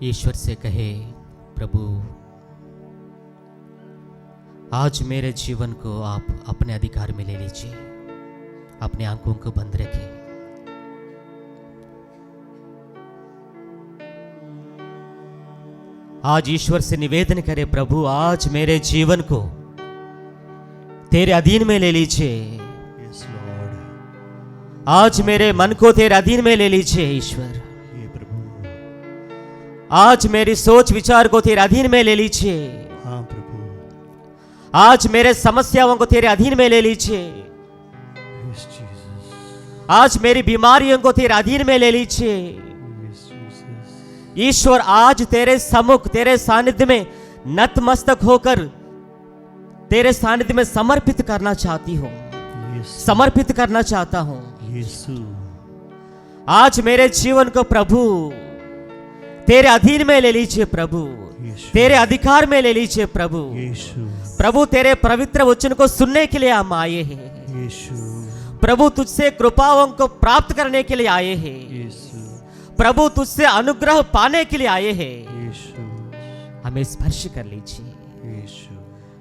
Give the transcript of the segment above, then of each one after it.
ईश्वर से कहे, प्रभु आज मेरे जीवन को आप अपने अधिकार में ले लीजिए। अपने आंखों को बंद रखें। आज ईश्वर से निवेदन करें, प्रभु आज मेरे जीवन को तेरे अधीन में ले लीजिए। आज मेरे मन को तेरे अधीन में ले लीजिए ईश्वर। आज मेरी सोच विचार को तेरे अधीन में ले लीजिए। हाँ प्रभु। आज मेरे समस्याओं को तेरे अधीन में ले लीजिए। आज मेरी बीमारियों को तेरे अधीन में ले लीजिए। ईश्वर आज तेरे सम्मुख तेरे सानिध्य में नतमस्तक होकर तेरे सानिध्य में समर्पित करना चाहती हूँ, समर्पित करना चाहता हूँ। आज मेरे जीवन को प्रभु तेरे अधीन में ले लीजिए प्रभु, तेरे अधिकार में ले लीजिए प्रभु। प्रभु तेरे पवित्र वचन को सुनने के लिए हम आए हैं प्रभु, तुझसे कृपाओं को प्राप्त करने के लिए आए हैं प्रभु, तुझसे अनुग्रह पाने के लिए आए हैं। हमें स्पर्श कर लीजिए,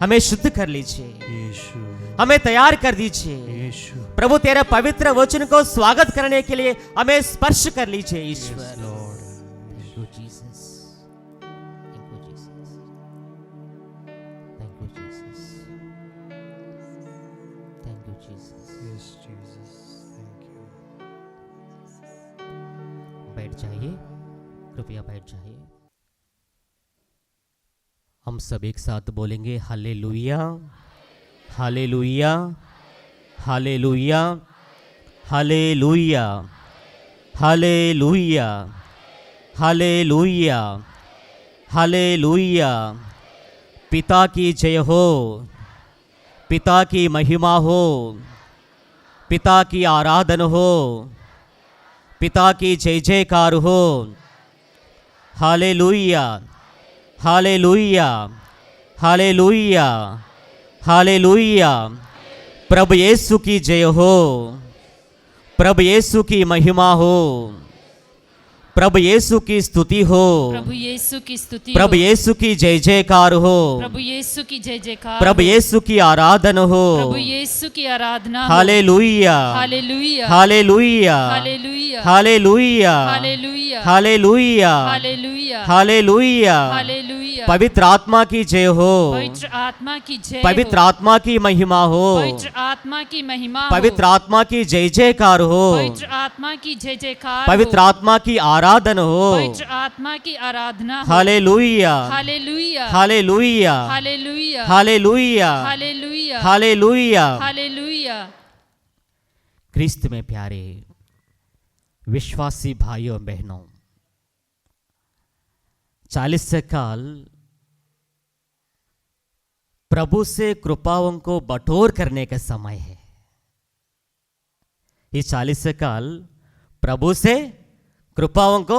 हमें शुद्ध कर लीजिए, हमें तैयार कर दीजिए प्रभु। तेरे पवित्र वचन को स्वागत करने के लिए हमें स्पर्श कर लीजिए ईश्वर। बैठ जाइए, कृपया बैठ जाइए। हम सब एक साथ बोलेंगे hallelujah, hallelujah, hallelujah, hallelujah, hallelujah, hallelujah, hallelujah. पिता की जय हो, पिता की महिमा हो, पिता की आराधना हो, पिता की जय जयकार हो। Hallelujah, hallelujah, hallelujah, hallelujah. प्रभु यीशु की जय हो, प्रभु यीशु की महिमा हो, प्रभु यीशु की स्तुति हो, प्रभु यीशु की स्तुति, प्रभु यीशु की जय जयकार हो, प्रभु यीशु की जय जयकार, प्रभु यीशु की आराधना हो, प्रभु यीशु की आराधना। Hallelujah, hallelujah, hallelujah, hallelujah, hallelujah, hallelujah, hallelujah, hallelujah, hallelujah. Hallelujah. पवित्र आत्मा की जय हो, पवित्र आत्मा की जय, पवित्र आत्मा की महिमा हो, पवित्र आत्मा की महिमा, पवित्र आत्मा की जय जयकार हो, पवित्र आत्मा की जय जयकार, पवित्र आत्मा की आराधना हो। पवित्र आत्मा की आराधना। Hallelujah, hallelujah, hallelujah, hallelujah, hallelujah, hallelujah, hallelujah. Hallelujah. Christ में प्यारे विश्वासी भाइयों बहनों, 40 साल प्रभु से कृपाओं को बटोर करने का समय है। ये 40 साल प्रभु से कृपाओं को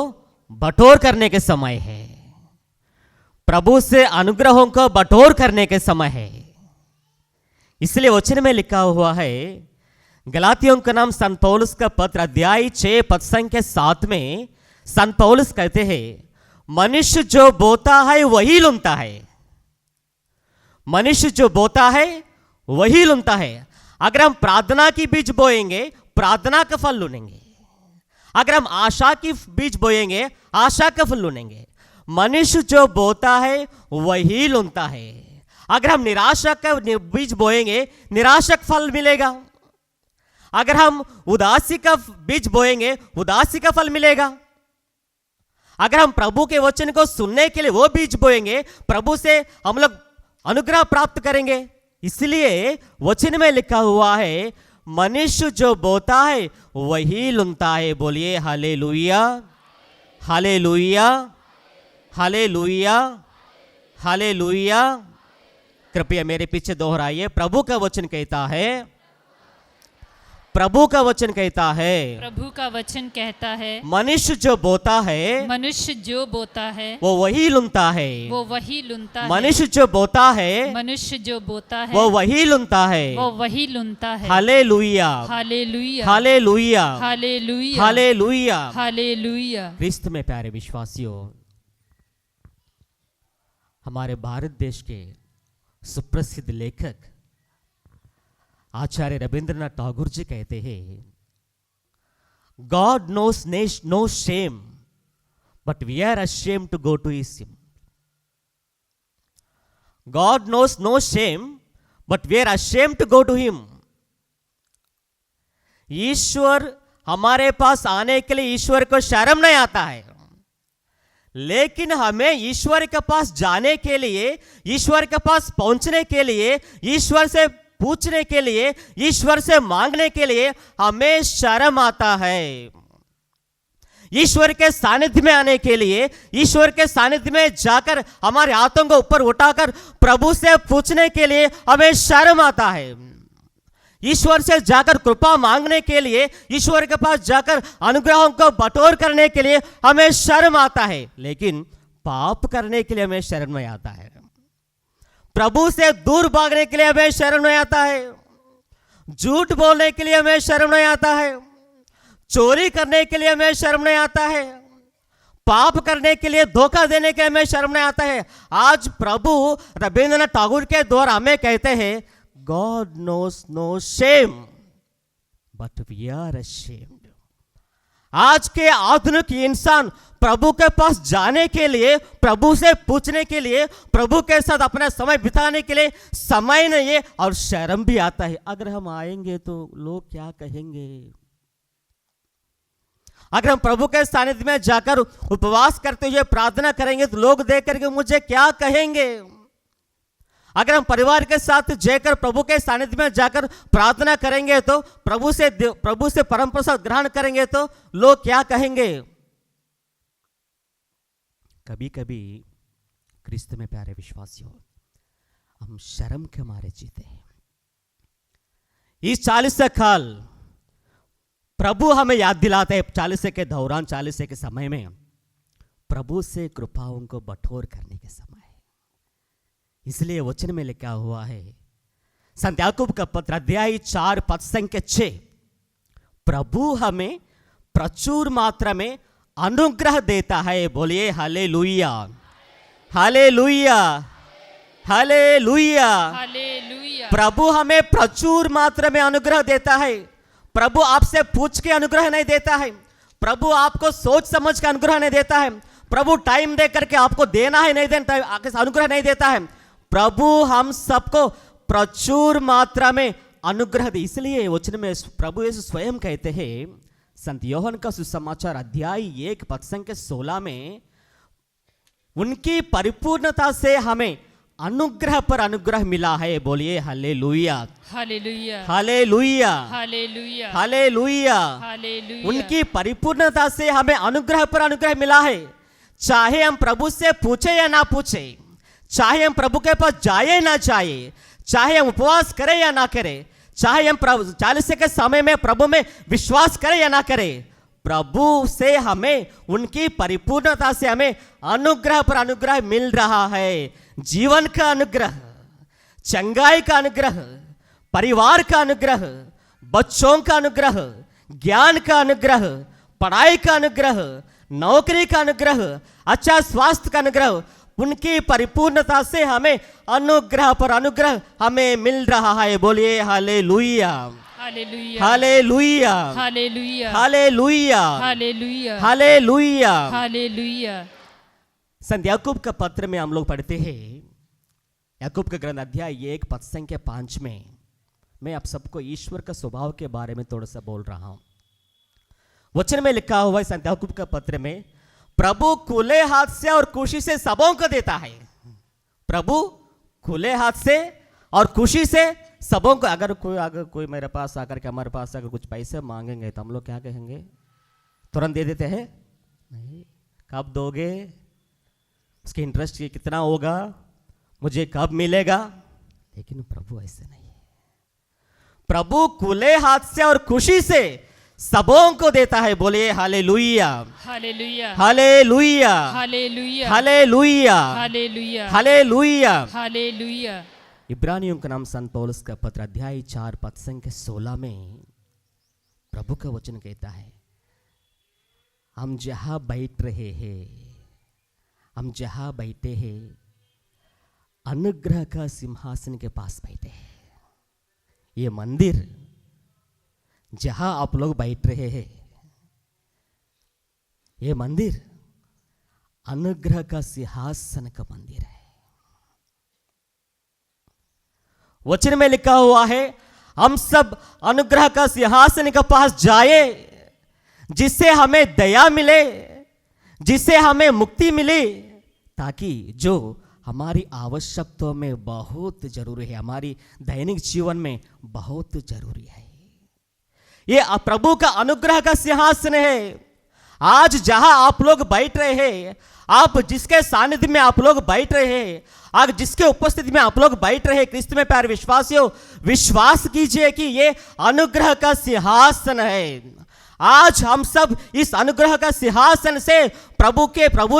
बटोर करने के समय है, प्रभु से अनुग्रहों को बटोर करने के समय है। इसलिए वचन में लिखा हुआ है, गलातियों का नाम संत पौलुस का पत्र अध्याय 6 पद संख्या 7 में संत पौलुस कहते हैं, मनुष्य जो बोता है वही लुनता है। मनुष्य जो बोता है वही लुनता है। अगर हम प्रार्थना की बीज बोएंगे प्रार्थना का फल लुनेंगे, अगर हम आशा की बीज बोएंगे आशा का फल लुनेंगे। मनुष्य जो बोता है वही लुनता है। अगर हम निराशा का बीज बोएंगे निराशा का फल मिलेगा, अगर हम उदासी का बीज बोएंगे उदासी का फल मिलेगा। अगर हम प्रभु के वचन को सुनने के लिए वो बीज बोएंगे प्रभु से हम लोग अनुग्रह प्राप्त करेंगे। इसलिए वचन में लिखा हुआ है, मनुष्य जो बोता है वही लुनता है। बोलिए हालेलुया, हालेलुया, हालेलुया, हालेलुया। कृपया मेरे पीछे दोहराइए, प्रभु का वचन कहता है, प्रभु का वचन कहता है, प्रभु का वचन कहता है, मनुष्य जो बोता है मनुष्य जो बोता है वो वही लुनता है। वो वही लुनता है। मनुष्य जो बोता है मनुष्य जो बोता है वो वही लुनता है। वो वही लुनता है। Hallelujah, hallelujah, hallelujah, hallelujah, hallelujah. Hallelujah. Christ में प्यारे विश्वासियों, हमारे भारत देश के सुप्रसिद्ध लेखक आचार्य रविंद्रनाथ टैगोर जी कहते हैं, God knows no shame but we are ashamed to go to him. God knows no shame but we are ashamed to go to him. ईश्वर हमारे पास आने के लिए ईश्वर को शर्म नहीं आता है, लेकिन हमें ईश्वर के पास जाने के लिए, ईश्वर के पास पहुंचने के लिए, ईश्वर से पूछने के लिए, ईश्वर से मांगने के लिए हमें शर्म आता है। ईश्वर के सानिध्य में आने के लिए, ईश्वर के सानिध्य में जाकर हमारे हाथों को ऊपर उठाकर प्रभु से पूछने के लिए हमें शर्म आता है। ईश्वर से जाकर कृपा मांगने के लिए, ईश्वर के पास जाकर अनुग्रहों को बटोर करने के लिए हमें शर्म आता है, लेकिन पाप करने के लिए हमें शर्म नहीं आता है। प्रभु से दूर भागने के लिए हमें शर्म नहीं आता है, झूठ बोलने के लिए हमें शर्म नहीं आता है, चोरी करने के लिए हमें शर्म नहीं आता है, पाप करने के लिए, धोखा देने के लिए हमें शर्म नहीं आता है। आज प्रभु रविंद्रनाथ टैगोर के द्वारा हमें कहते हैं, God knows no shame, but we are ashamed. आज के आधुनिक इंसान प्रभु के पास जाने के लिए, प्रभु से पूछने के लिए, प्रभु के साथ अपना समय बिताने के लिए समय नहीं है और शर्म भी आता है। अगर हम आएंगे तो लोग क्या कहेंगे? अगर हम प्रभु के सानिध्य में जाकर उपवास करते हुए प्रार्थना करेंगे तो लोग देख करके मुझे क्या कहेंगे? अगर हम परिवार के साथ जाकर प्रभु के सानिध्य में जाकर प्रार्थना करेंगे तो प्रभु से परम प्रसाद ग्रहण करेंगे तो लोग क्या कहेंगे? कभी कभी क्रिस्त में प्यारे विश्वासियों, हम शर्म के मारे जीते हैं। इस 40 साल प्रभु हमें याद दिलाते हैं, 40 के दौरान, 40 के समय में प्रभु से कृपाओं को बटोर करने के समय है। इसलिए वचन में लिखा हुआ है, संत याकूब का पत्र अध्याय 4 पद संख्या 6, प्रभु हमें प्रचुर मात्रा में अनुग्रह देता है। बोलिए हालेलुया, हालेलुया, हालेलुया। हालेलुया। प्रभु हमें प्रचुर मात्रा में अनुग्रह देता है। प्रभु आपसे पूछ के अनुग्रह नहीं देता है, प्रभु आपको सोच समझ के अनुग्रह नहीं देता है, प्रभु टाइम दे करके आपको देना है नहीं देता है, अनुग्रह नहीं देता है। प्रभु हम सबको प्रचुर मात्रा में अनुग्रह दे। इसलिए वचन में प्रभु यीशु स्वयं कहते हैं, संत योहन का सुसमाचार अध्याय 1 पद संख्या 16 में, उनकी परिपूर्णता से हमें अनुग्रह पर अनुग्रह मिला है। बोलिए hallelujah, hallelujah, hallelujah, hallelujah, hallelujah. Hallelujah. उनकी परिपूर्णता से हमें अनुग्रह पर अनुग्रह मिला है। चाहे हम प्रभु से पूछे या ना पूछे, चाहे हम प्रभु के पास जाए ना जाए, चाहे हम उपवास करें या ना करें, चाहे हम 40 के समय में प्रभु में विश्वास करें या ना करें, प्रभु से हमें, उनकी परिपूर्णता से हमें अनुग्रह पर अनुग्रह मिल रहा है। जीवन का अनुग्रह, चंगाई का अनुग्रह, परिवार का अनुग्रह, बच्चों का अनुग्रह, ज्ञान का अनुग्रह, पढ़ाई का अनुग्रह, नौकरी का अनुग्रह, अच्छा स्वास्थ्य का अनुग्रह, उनकी परिपूर्णता से हमें अनुग्रह पर अनुग्रह हमें मिल रहा है। बोलिए hallelujah, hallelujah, hallelujah, hallelujah, hallelujah, hallelujah, hallelujah. Hallelujah. संत याकूब का पत्र में हम लोग पढ़ते हैं, याकूब का ग्रंथ अध्याय 1 पद संख्या 5 में, मैं आप सबको ईश्वर का स्वभाव के बारे में थोड़ा सा बोल रहा हूं। वचन में लिखा हुआ है संत याकूब का पत्र में, प्रभु खुले हाथ से और खुशी से सबों को देता है। प्रभु खुले हाथ से और खुशी से सबों को। अगर कोई मेरे पास आकर के, हमारे पास अगर कुछ पैसे मांगेंगे तो हम लोग क्या कहेंगे? तुरंत दे देते हैं? नहीं। कब दोगे? उसके इंटरेस्ट कितना होगा? मुझे कब मिलेगा? लेकिन प्रभु ऐसे नहीं है। प्रभु खुले हाथ से और खुशी से सबों को देता है। बोलिए hallelujah, hallelujah, hallelujah, hallelujah, hallelujah, hallelujah, hallelujah. Hallelujah. इब्रानियों का नाम संत पौलुस का पत्र अध्याय 4 पद संख्या 16 में प्रभु का वचन कहता है, हम जहां बैठ रहे हैं, हम जहां बैठे हैं, अनुग्रह का सिंहासन के पास बैठे हैं। ये मंदिर जहां आप लोग बैठ रहे हैं, ये मंदिर अनुग्रह का सिंहासन का मंदिर है। वचन में लिखा हुआ है, हम सब अनुग्रह का सिंहासन के पास जाए, जिससे हमें दया मिले, जिससे हमें मुक्ति मिले, ताकि जो हमारी आवश्यकताओं में बहुत जरूरी है, हमारी दैनिक जीवन में बहुत जरूरी है। ये प्रभु का अनुग्रह का सिंहासन है। आज जहां आप लोग बैठ रहे हैं, आप जिसके सानिध्य में आप लोग बैठ रहे हैं, आज जिसके उपस्थिति में आप लोग बैठ रहे हैं, क्रिस्त में प्यारे विश्वासियों, विश्वास कीजिए कि ये अनुग्रह का सिंहासन है। आज हम सब इस अनुग्रह का सिंहासन से प्रभु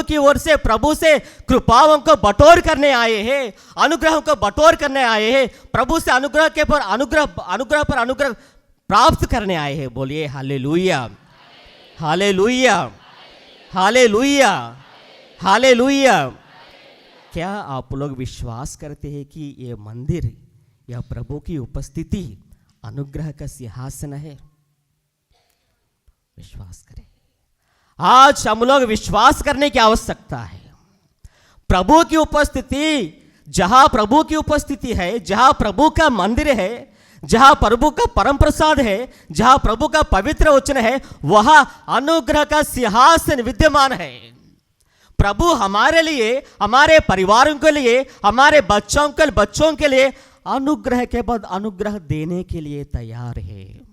की ओर से, प्रभु से कृपाओं को बटोर करने आए हैं, अनुग्रह को बटोर करने आए हैं, प्रभु से अनुग्रह के पर अनुग्रह प्राप्त करने आए हैं। बोलिए हालेलुया, हालेलुया, हालेलुया, हालेलुया। क्या आप लोग विश्वास करते हैं कि ये मंदिर या प्रभु की उपस्थिति अनुग्रह का सिंहासन है? विश्वास करें। आज हम लोग विश्वास करने की आवश्यकता है। प्रभु की उपस्थिति, जहां प्रभु की उपस्थिति है, जहां प्रभु का मंदिर है, जहां प्रभु का परम प्रसाद है, जहां प्रभु का पवित्र वचन है, वहां अनुग्रह का सिंहासन विद्यमान है। प्रभु हमारे लिए, हमारे परिवारों के लिए, हमारे बच्चों के लिए अनुग्रह के बाद अनुग्रह देने के लिए तैयार है।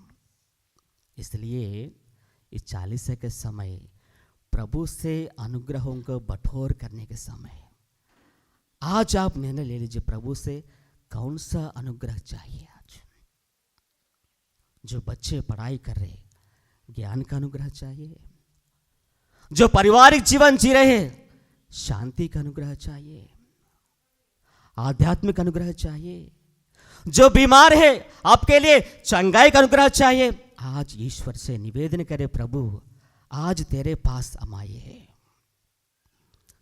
इसलिए इस 40 के समय प्रभु से अनुग्रहों को बटोर करने के समय आज आप निर्णय ले लीजिए, प्रभु से कौन सा अनुग्रह चाहिए। आज जो बच्चे पढ़ाई कर रहे, ज्ञान का अनुग्रह चाहिए। जो पारिवारिक जीवन जी रहे, शांति का अनुग्रह चाहिए, आध्यात्मिक अनुग्रह चाहिए। जो बीमार है, आपके लिए चंगाई का अनुग्रह चाहिए। आज ईश्वर से निवेदन करे, प्रभु आज तेरे पास हम आए हैं।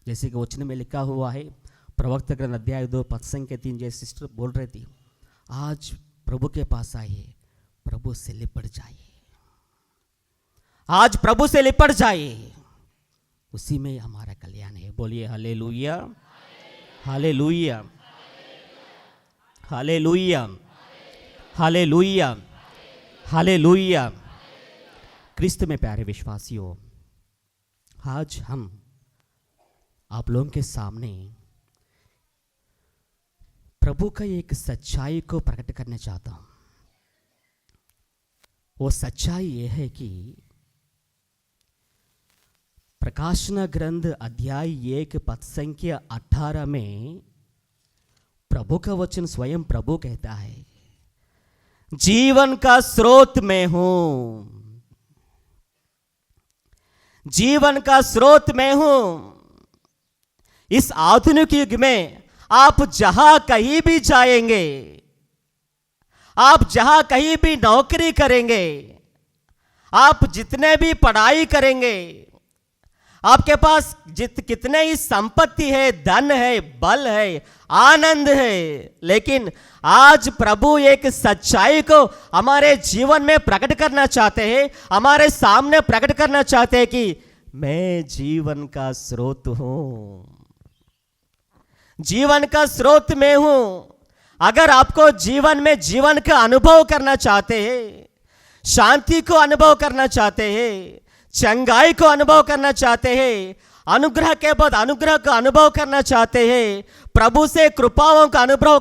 जैसे कि वचन में लिखा हुआ है, प्रवक्ता ग्रंथ अध्याय 2 पद संख्या 3, जैसे सिस्टर बोल रही थी, आज प्रभु के पास आइए, प्रभु से लिपट जाइए। आज प्रभु से लिपट जाइए, उसी में हमारा कल्याण है। बोलिए hallelujah, hallelujah, hallelujah, hallelujah, hallelujah. Christ में प्यारे विश्वासियों, आज हम आप लोगों के सामने प्रभु का एक सच्चाई को प्रकट करना चाहता हूं। वो सच्चाई ये है कि प्रकाशन ग्रंथ अध्याय 1 पद संख्या 18 में प्रभु का वचन स्वयं प्रभु कहता है, जीवन का स्रोत मैं हूं, जीवन का स्रोत मैं हूं। इस आधुनिक युग में आप जहां कहीं भी जाएंगे, आप जहां कहीं भी नौकरी करेंगे, आप जितने भी पढ़ाई करेंगे, आपके पास कितने ही संपत्ति है, धन है, बल है, आनंद है, लेकिन आज प्रभु एक सच्चाई को हमारे जीवन में प्रकट करना चाहते हैं, हमारे सामने प्रकट करना चाहते हैं कि मैं जीवन का स्रोत हूं, जीवन का स्रोत मैं हूं। अगर आपको जीवन में जीवन का अनुभव करना चाहते हैं, शांति को अनुभव करना चाहते हैं, चंगाई को अनुभव करना चाहते हैं, अनुग्रह के बाद अनुग्रह का अनुभव करना चाहते हैं, प्रभु से कृपाओं का अनुभव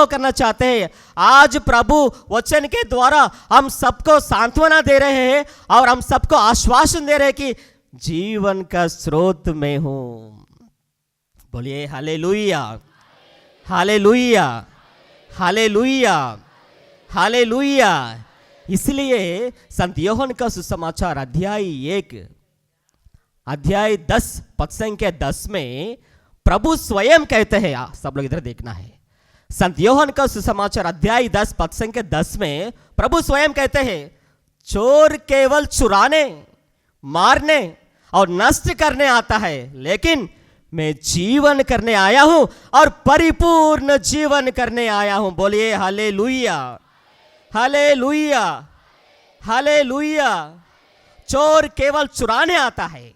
करना चाहते हैं, आज प्रभु वचन के द्वारा हम सबको सांत्वना दे रहे हैं और हम सबको आश्वासन दे रहे हैं कि जीवन का स्रोत मैं हूं। बोलिए हालेलुया, हालेलुया, हालेलुया, हालेलुया। इसलिए संत यूहन्ना का सुसमाचार अध्याय 10 पद संख्या 10 में प्रभु स्वयं कहते हैं, सब लोग इधर देखना है। संत यूहन्ना का सुसमाचार अध्याय 10 पद संख्या 10 में प्रभु स्वयं कहते हैं, चोर केवल चुराने, मारने और नष्ट करने आता है, लेकिन मैं जीवन करने आया हूं और परिपूर्ण जीवन करने आया हूं। बोलिए हालेलुया, हालेलुया, हालेलुया। चोर केवल चुराने आता है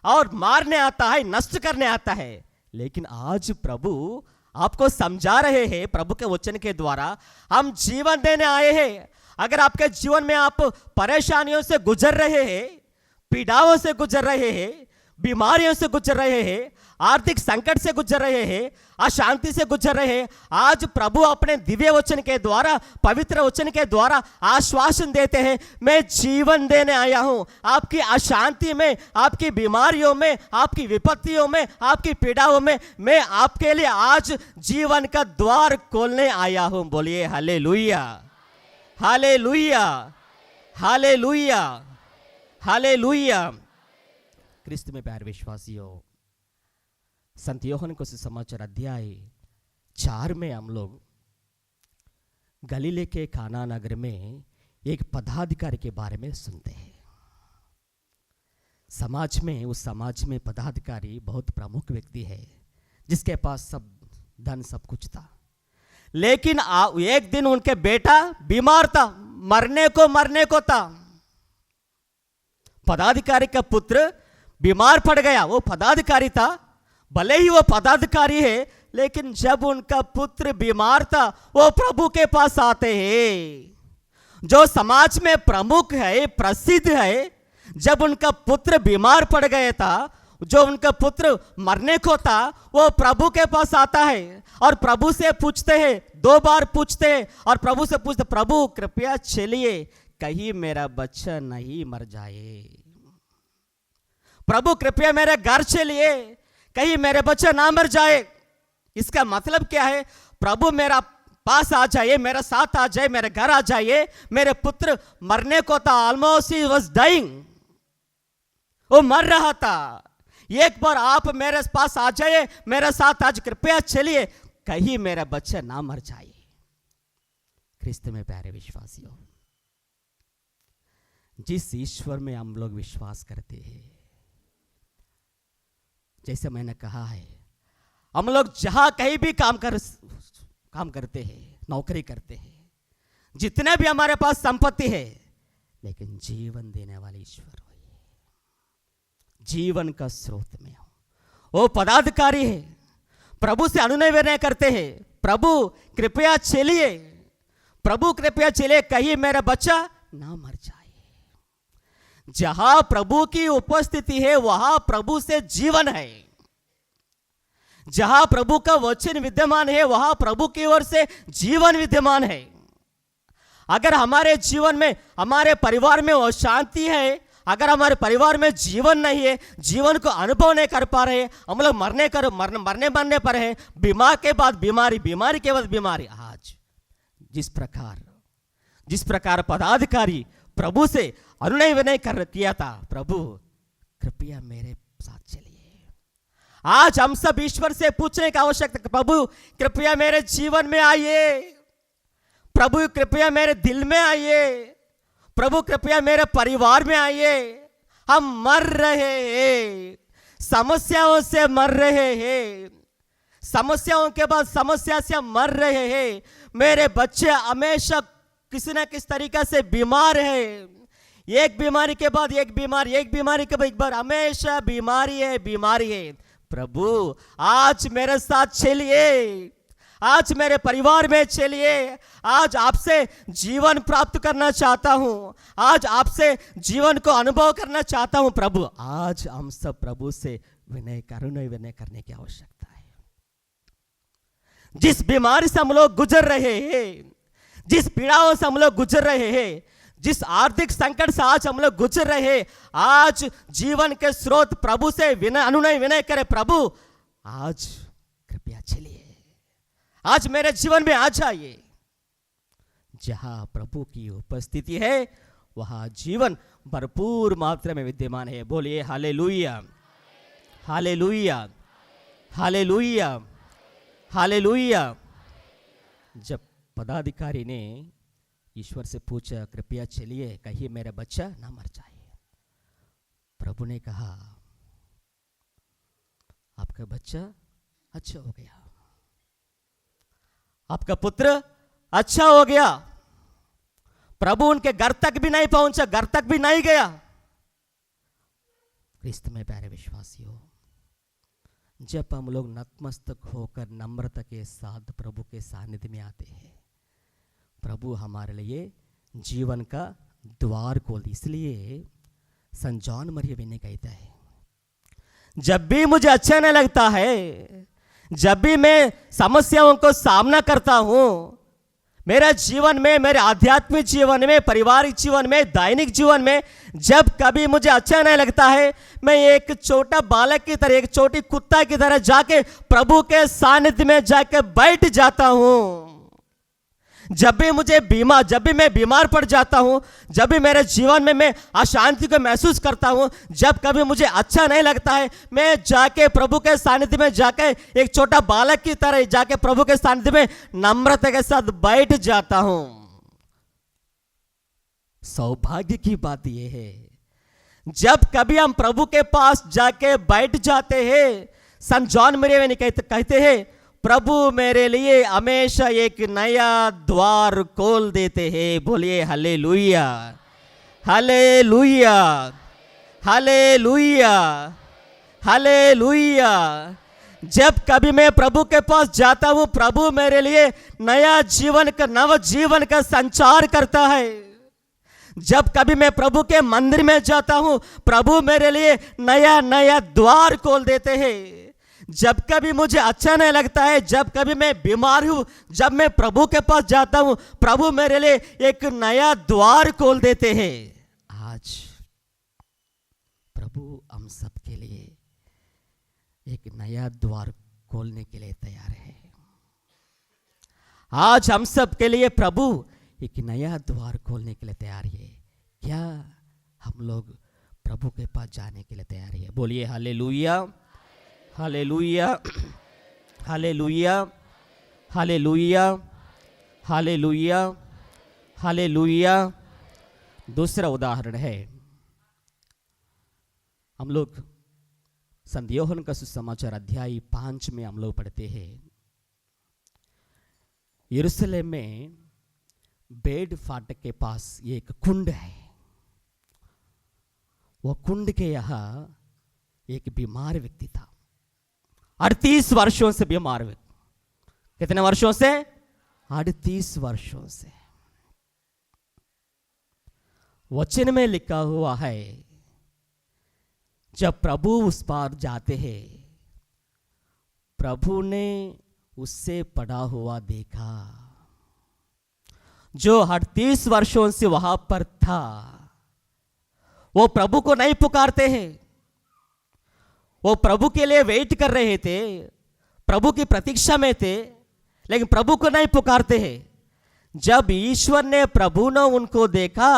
और मारने आता है, नष्ट करने आता है, लेकिन आज प्रभु आपको समझा रहे हैं, प्रभु के वचन के द्वारा हम जीवन देने आए हैं। अगर आपके जीवन में आप परेशानियों से गुजर रहे हैं, पीड़ाओं से गुजर रहे हैं, बीमारियों से गुजर रहे हैं, आर्थिक संकट से गुजर रहे हैं, अशांति से गुजर रहे हैं, आज प्रभु अपने दिव्य वचन के द्वारा, पवित्र वचन के द्वारा आश्वासन देते हैं, मैं जीवन देने आया हूं। आपकी अशांति में, आपकी बीमारियों में, आपकी विपत्तियों में, आपकी पीड़ाओं में मैं आपके लिए आज जीवन का द्वार खोलने आया हूं। बोलिए hallelujah, hallelujah, hallelujah, hallelujah. Christ में प्यारे विश्वासियों, संत यूहन्ना को सुसमाचार अध्याय 4 में हम लोग गलीले के काना नगर में एक पदाधिकारी के बारे में सुनते हैं। समाज में, उस समाज में पदाधिकारी बहुत प्रमुख व्यक्ति है, जिसके पास सब धन सब कुछ था। लेकिन एक दिन उनके बेटा बीमार था, मरने को था। पदाधिकारी का पुत्र बीमार पड़ गया। वो पदाधिकारी था, भले ही वो पदाधिकारी है, लेकिन जब उनका पुत्र बीमार था, वो प्रभु के पास आते हैं। जो समाज में प्रमुख है, प्रसिद्ध है, जब उनका पुत्र बीमार पड़ गया था, जो उनका पुत्र मरने को था, वो प्रभु के पास आता है और प्रभु से पूछते हैं, 2 बार पूछते हैं और प्रभु से पूछते, प्रभु कृपया चलिए, कहीं मेरा बच्चा नहीं मर जाए। प्रभु कृपया मेरे घर चलिए, कहीं मेरे बच्चा ना मर जाए। इसका मतलब क्या है? प्रभु मेरा पास आ जाइए, मेरे साथ आ जाए, मेरे घर आ जाइए। मेरे पुत्र मरने को था, ऑलमोस्ट ही वाज डाइंग, वो मर रहा था। एक बार आप मेरे पास आ जाइए, मेरे साथ आज कृपया चलिए, कहीं मेरा बच्चा ना मर जाए। क्रिस्त में प्यारे विश्वासियों, जिस ईश्वर में हम लोग विश्वास करते हैं, जैसे मैंने कहा है, हम लोग जहां कहीं भी काम करते हैं, नौकरी करते हैं, जितने भी हमारे पास संपत्ति है, लेकिन जीवन देने वाले ईश्वर वही है, जीवन का स्रोत में हो। वो पदाधिकारी है, प्रभु से अनुनय विनय करते हैं, प्रभु कृपया चलिए, प्रभु कृपया चलिए, कहीं मेरा बच्चा ना मर जाए। जहां प्रभु की उपस्थिति है, वहां प्रभु से जीवन है। जहां प्रभु का वचन विद्यमान है, वहां प्रभु की ओर से जीवन विद्यमान है। अगर हमारे जीवन में, हमारे परिवार में वो शांति है, अगर हमारे परिवार में जीवन नहीं है, जीवन को अनुभव नहीं कर पा रहे, हम लोग मरने पर है, बीमार के बाद बीमारी, बीमारी के बाद बीमारी। आज जिस प्रकार पदाधिकारी प्रभु से अनुनय विनय किया था, प्रभु कृपया मेरे साथ चलिए। आज हम सब ईश्वर से पूछने की आवश्यकता है, प्रभु कृपया मेरे जीवन में आइए, प्रभु कृपया मेरे दिल में आइए, प्रभु कृपया मेरे परिवार में आइए। हम मर रहे हैं, समस्याओं से मर रहे हैं, समस्याओं के बाद समस्या से हम मर रहे हैं। मेरे बच्चे हमेशा किसी ना किसी तरीके से बीमार है, एक बीमारी के बाद एक बीमारी, एक बीमारी के बाद एक बार, हमेशा बीमारी है। प्रभु आज मेरे साथ चलिए, आज मेरे परिवार में चलिए। आज आपसे जीवन प्राप्त करना चाहता हूं, आज आपसे जीवन को अनुभव करना चाहता हूं। प्रभु आज हम सब प्रभु से विनय करने की आवश्यकता है। जिस बीमारी से हम लोग गुजर रहे हैं, जिस पीड़ाओं से हम लोग गुजर रहे हैं, जिस आर्थिक संकट से आज हम लोग गुजर रहे हैं, आज जीवन के स्रोत प्रभु से अनुनय विनय करें, प्रभु आज कृपया चलिए, आज मेरे जीवन में आ जाइए। जहां प्रभु की उपस्थिति है, वहां जीवन भरपूर मात्रा में विद्यमान है। बोलिए हालेलुया, हालेलुया, हालेलुया, हालेलुया। जब पदाधिकारी ने ईश्वर से पूछा, कृपया चलिए, कहीं मेरा बच्चा ना मर जाए, प्रभु ने कहा, आपका बच्चा अच्छा हो गया, आपका पुत्र अच्छा हो गया। प्रभु उनके घर तक भी नहीं पहुंचा, घर तक भी नहीं गया। क्रिस्त में प्यारे विश्वासियों, जब हम लोग नतमस्तक होकर नम्रता के साथ प्रभु के सानिध्य में आते हैं, प्रभु हमारे लिए जीवन का द्वार खोल दी। इसलिए संत जॉन मरिया विनय कहता है, जब भी मुझे अच्छा नहीं लगता है, जब भी मैं समस्याओं को सामना करता हूं, मेरा जीवन में, मेरे आध्यात्मिक जीवन में, पारिवारिक जीवन में, दैनिक जीवन में जब कभी मुझे अच्छा नहीं लगता है, मैं एक छोटा बालक की तरह, एक छोटी कुत्ता की तरह जाके प्रभु के सानिध्य में जाके बैठ जाता हूं। जब भी मैं बीमार पड़ जाता हूं, जब भी मेरे जीवन में मैं अशांति को महसूस करता हूं, जब कभी मुझे अच्छा नहीं लगता है, मैं जाके प्रभु के सानिध्य में जाके एक छोटा बालक की तरह जाके प्रभु के सानिध्य में नम्रता के साथ बैठ जाता हूं। सौभाग्य की बात यह है, जब कभी हम प्रभु के पास जाके बैठ जाते हैं, संत जॉन मरिया विनय कहते हैं, प्रभु मेरे लिए हमेशा एक नया द्वार खोल देते हैं। बोलिए हालेलुया, हालेलुया, हालेलुया, हालेलुया। जब कभी मैं प्रभु के पास जाता हूं, प्रभु मेरे लिए नया जीवन का, नव जीवन का संचार करता है। जब कभी मैं प्रभु के मंदिर में जाता हूं, प्रभु मेरे लिए नया नया द्वार खोल देते हैं। जब कभी मुझे अच्छा नहीं लगता है, जब कभी मैं बीमार हूं, जब मैं प्रभु के पास जाता हूं, प्रभु मेरे लिए एक नया द्वार खोल देते हैं। आज प्रभु हम सब के लिए एक नया द्वार खोलने के लिए तैयार है। आज हम सब के लिए प्रभु एक नया द्वार खोलने के लिए तैयार है। क्या हम लोग प्रभु के पास जाने के लिए तैयार है? बोलिए hallelujah, hallelujah, hallelujah, hallelujah, hallelujah, hallelujah. दूसरा उदाहरण है, हम लोग संत यूहन्ना का सुसमाचार अध्याय 5 में हम लोग पढ़ते हैं, यरूशलेम में बेड फाटक के पास एक कुंड है। वह कुंड के यहां एक बीमार व्यक्ति था, 38 वर्षों से बीमार व्यक्ति। कितने वर्षों से? 38 वर्षों से। वचन में लिखा हुआ है, जब प्रभु उस पार जाते हैं, प्रभु ने उससे पड़ा हुआ देखा, जो 38 वर्षों से वहां पर था। वो प्रभु को नहीं पुकारते हैं, वो प्रभु के लिए वेट कर रहे थे, प्रभु की प्रतीक्षा में थे, लेकिन प्रभु को नहीं पुकारते हैं। जब ईश्वर ने, प्रभु ने उनको देखा,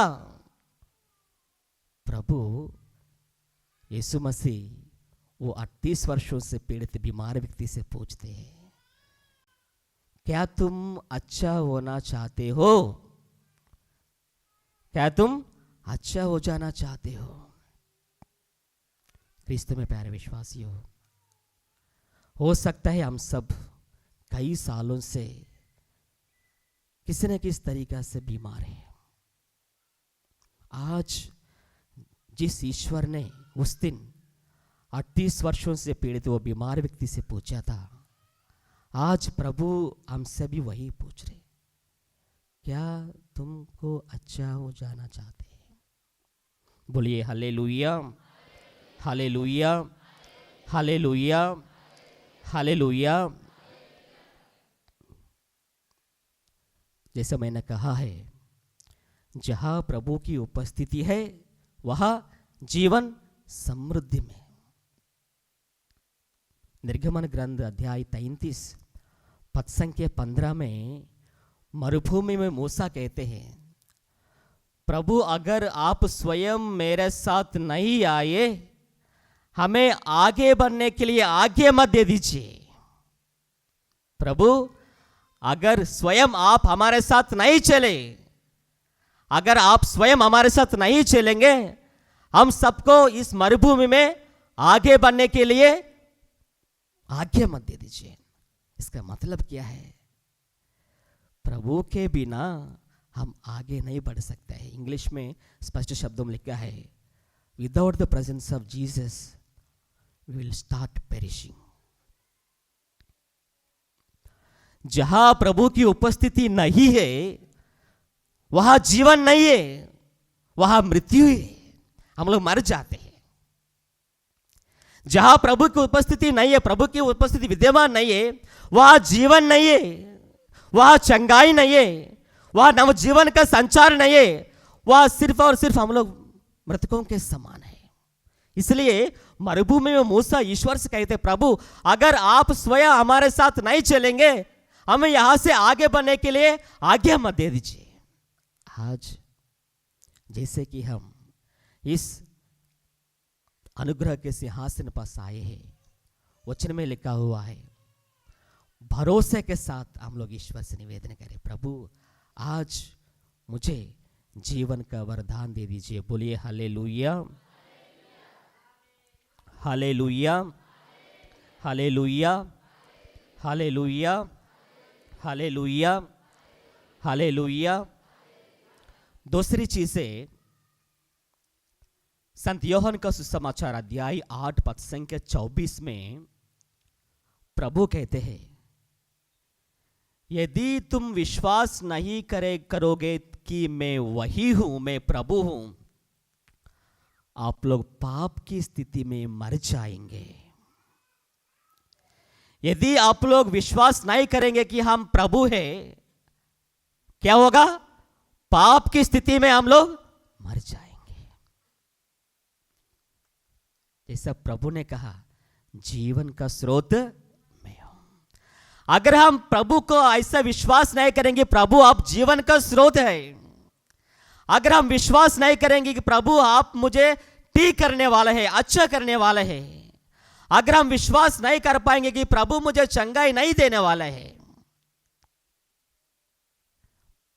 प्रभु यीशु मसीह वो 38 वर्षों से पीड़ित बीमार व्यक्ति से पूछते हैं, क्या तुम अच्छा होना चाहते हो? क्या तुम अच्छा हो जाना चाहते हो? क्रिस्त में प्यारे विश्वासियों, हो सकता है हम सब कई सालों से किसी न किसी तरीका से बीमार हैं। आज जिस ईश्वर ने उस दिन 38 वर्षों से पीड़ित वो बीमार व्यक्ति से पूछा था, आज प्रभु हमसे भी वही पूछ रहे, क्या तुमको अच्छा हो जाना चाहते हैं? बोलिए हालेलुया, हालेलुया, हालेलुया, हालेलुया। जैसे मैंने कहा है, जहां प्रभु की उपस्थिति है वहां जीवन समृद्धि में। निर्गमन ग्रंथ अध्याय 33 पद संख्या 15 में मरुभूमि में मूसा कहते हैं, प्रभु अगर आप स्वयं मेरे साथ नहीं आए, हमें आगे बढ़ने के लिए आगे मत दे दीजिए। प्रभु अगर स्वयं आप हमारे साथ नहीं चले, अगर आप स्वयं हमारे साथ नहीं चलेंगे, हम सबको इस मरुभूमि में आगे बढ़ने के लिए आज्ञा मत दे दीजिए। इसका मतलब क्या है? प्रभु के बिना हम आगे नहीं बढ़ सकते हैं। इंग्लिश में स्पष्ट शब्दों में लिखा है, without the presence of Jesus we will start perishing. जहां प्रभु की उपस्थिति नहीं है वहां जीवन नहीं है, वहां मृत्यु है, हम लोग मर जाते हैं। जहां प्रभु की उपस्थिति नहीं है, प्रभु की उपस्थिति विद्यमान नहीं है, वहां जीवन नहीं है, वहां चंगाई नहीं है, वहां नव जीवन का संचार नहीं है, वहां सिर्फ और सिर्फ हम लोग मृतकों के समान है। इसलिए मरुभूमि में मूसा ईश्वर से कहते, प्रभु अगर आप स्वयं हमारे साथ नहीं चलेंगे, हमें यहां से आगे बढ़ने के लिए आज्ञा मत दे दीजिए। आज जैसे कि हम इस अनुग्रह के सिंहासन पास आए हैं, वचन में लिखा हुआ है, भरोसे के साथ हम लोग ईश्वर से निवेदन करें, प्रभु आज मुझे जीवन का वरदान दे दीजिए। बोलिए hallelujah, hallelujah, hallelujah, hallelujah, hallelujah, hallelujah. दूसरी चीजें, संत योहन का सुसमाचार अध्याय 8 पद संख्या 24 में प्रभु कहते हैं, यदि तुम विश्वास नहीं करोगे कि मैं वही हूं, मैं प्रभु हूं, आप लोग पाप की स्थिति में मर जाएंगे। यदि आप लोग विश्वास नहीं करेंगे कि हम प्रभु हैं, क्या होगा? पाप की स्थिति में हम लोग मर जाएंगे। जैसा प्रभु ने कहा, जीवन का स्रोत मैं हूं। अगर हम प्रभु को ऐसा विश्वास नहीं करेंगे, प्रभु आप जीवन का स्रोत है, अगर हम विश्वास नहीं करेंगे कि प्रभु आप मुझे ठीक करने वाला है, अच्छा करने वाला है, अगर हम विश्वास नहीं कर पाएंगे कि प्रभु मुझे चंगाई नहीं देने वाला है,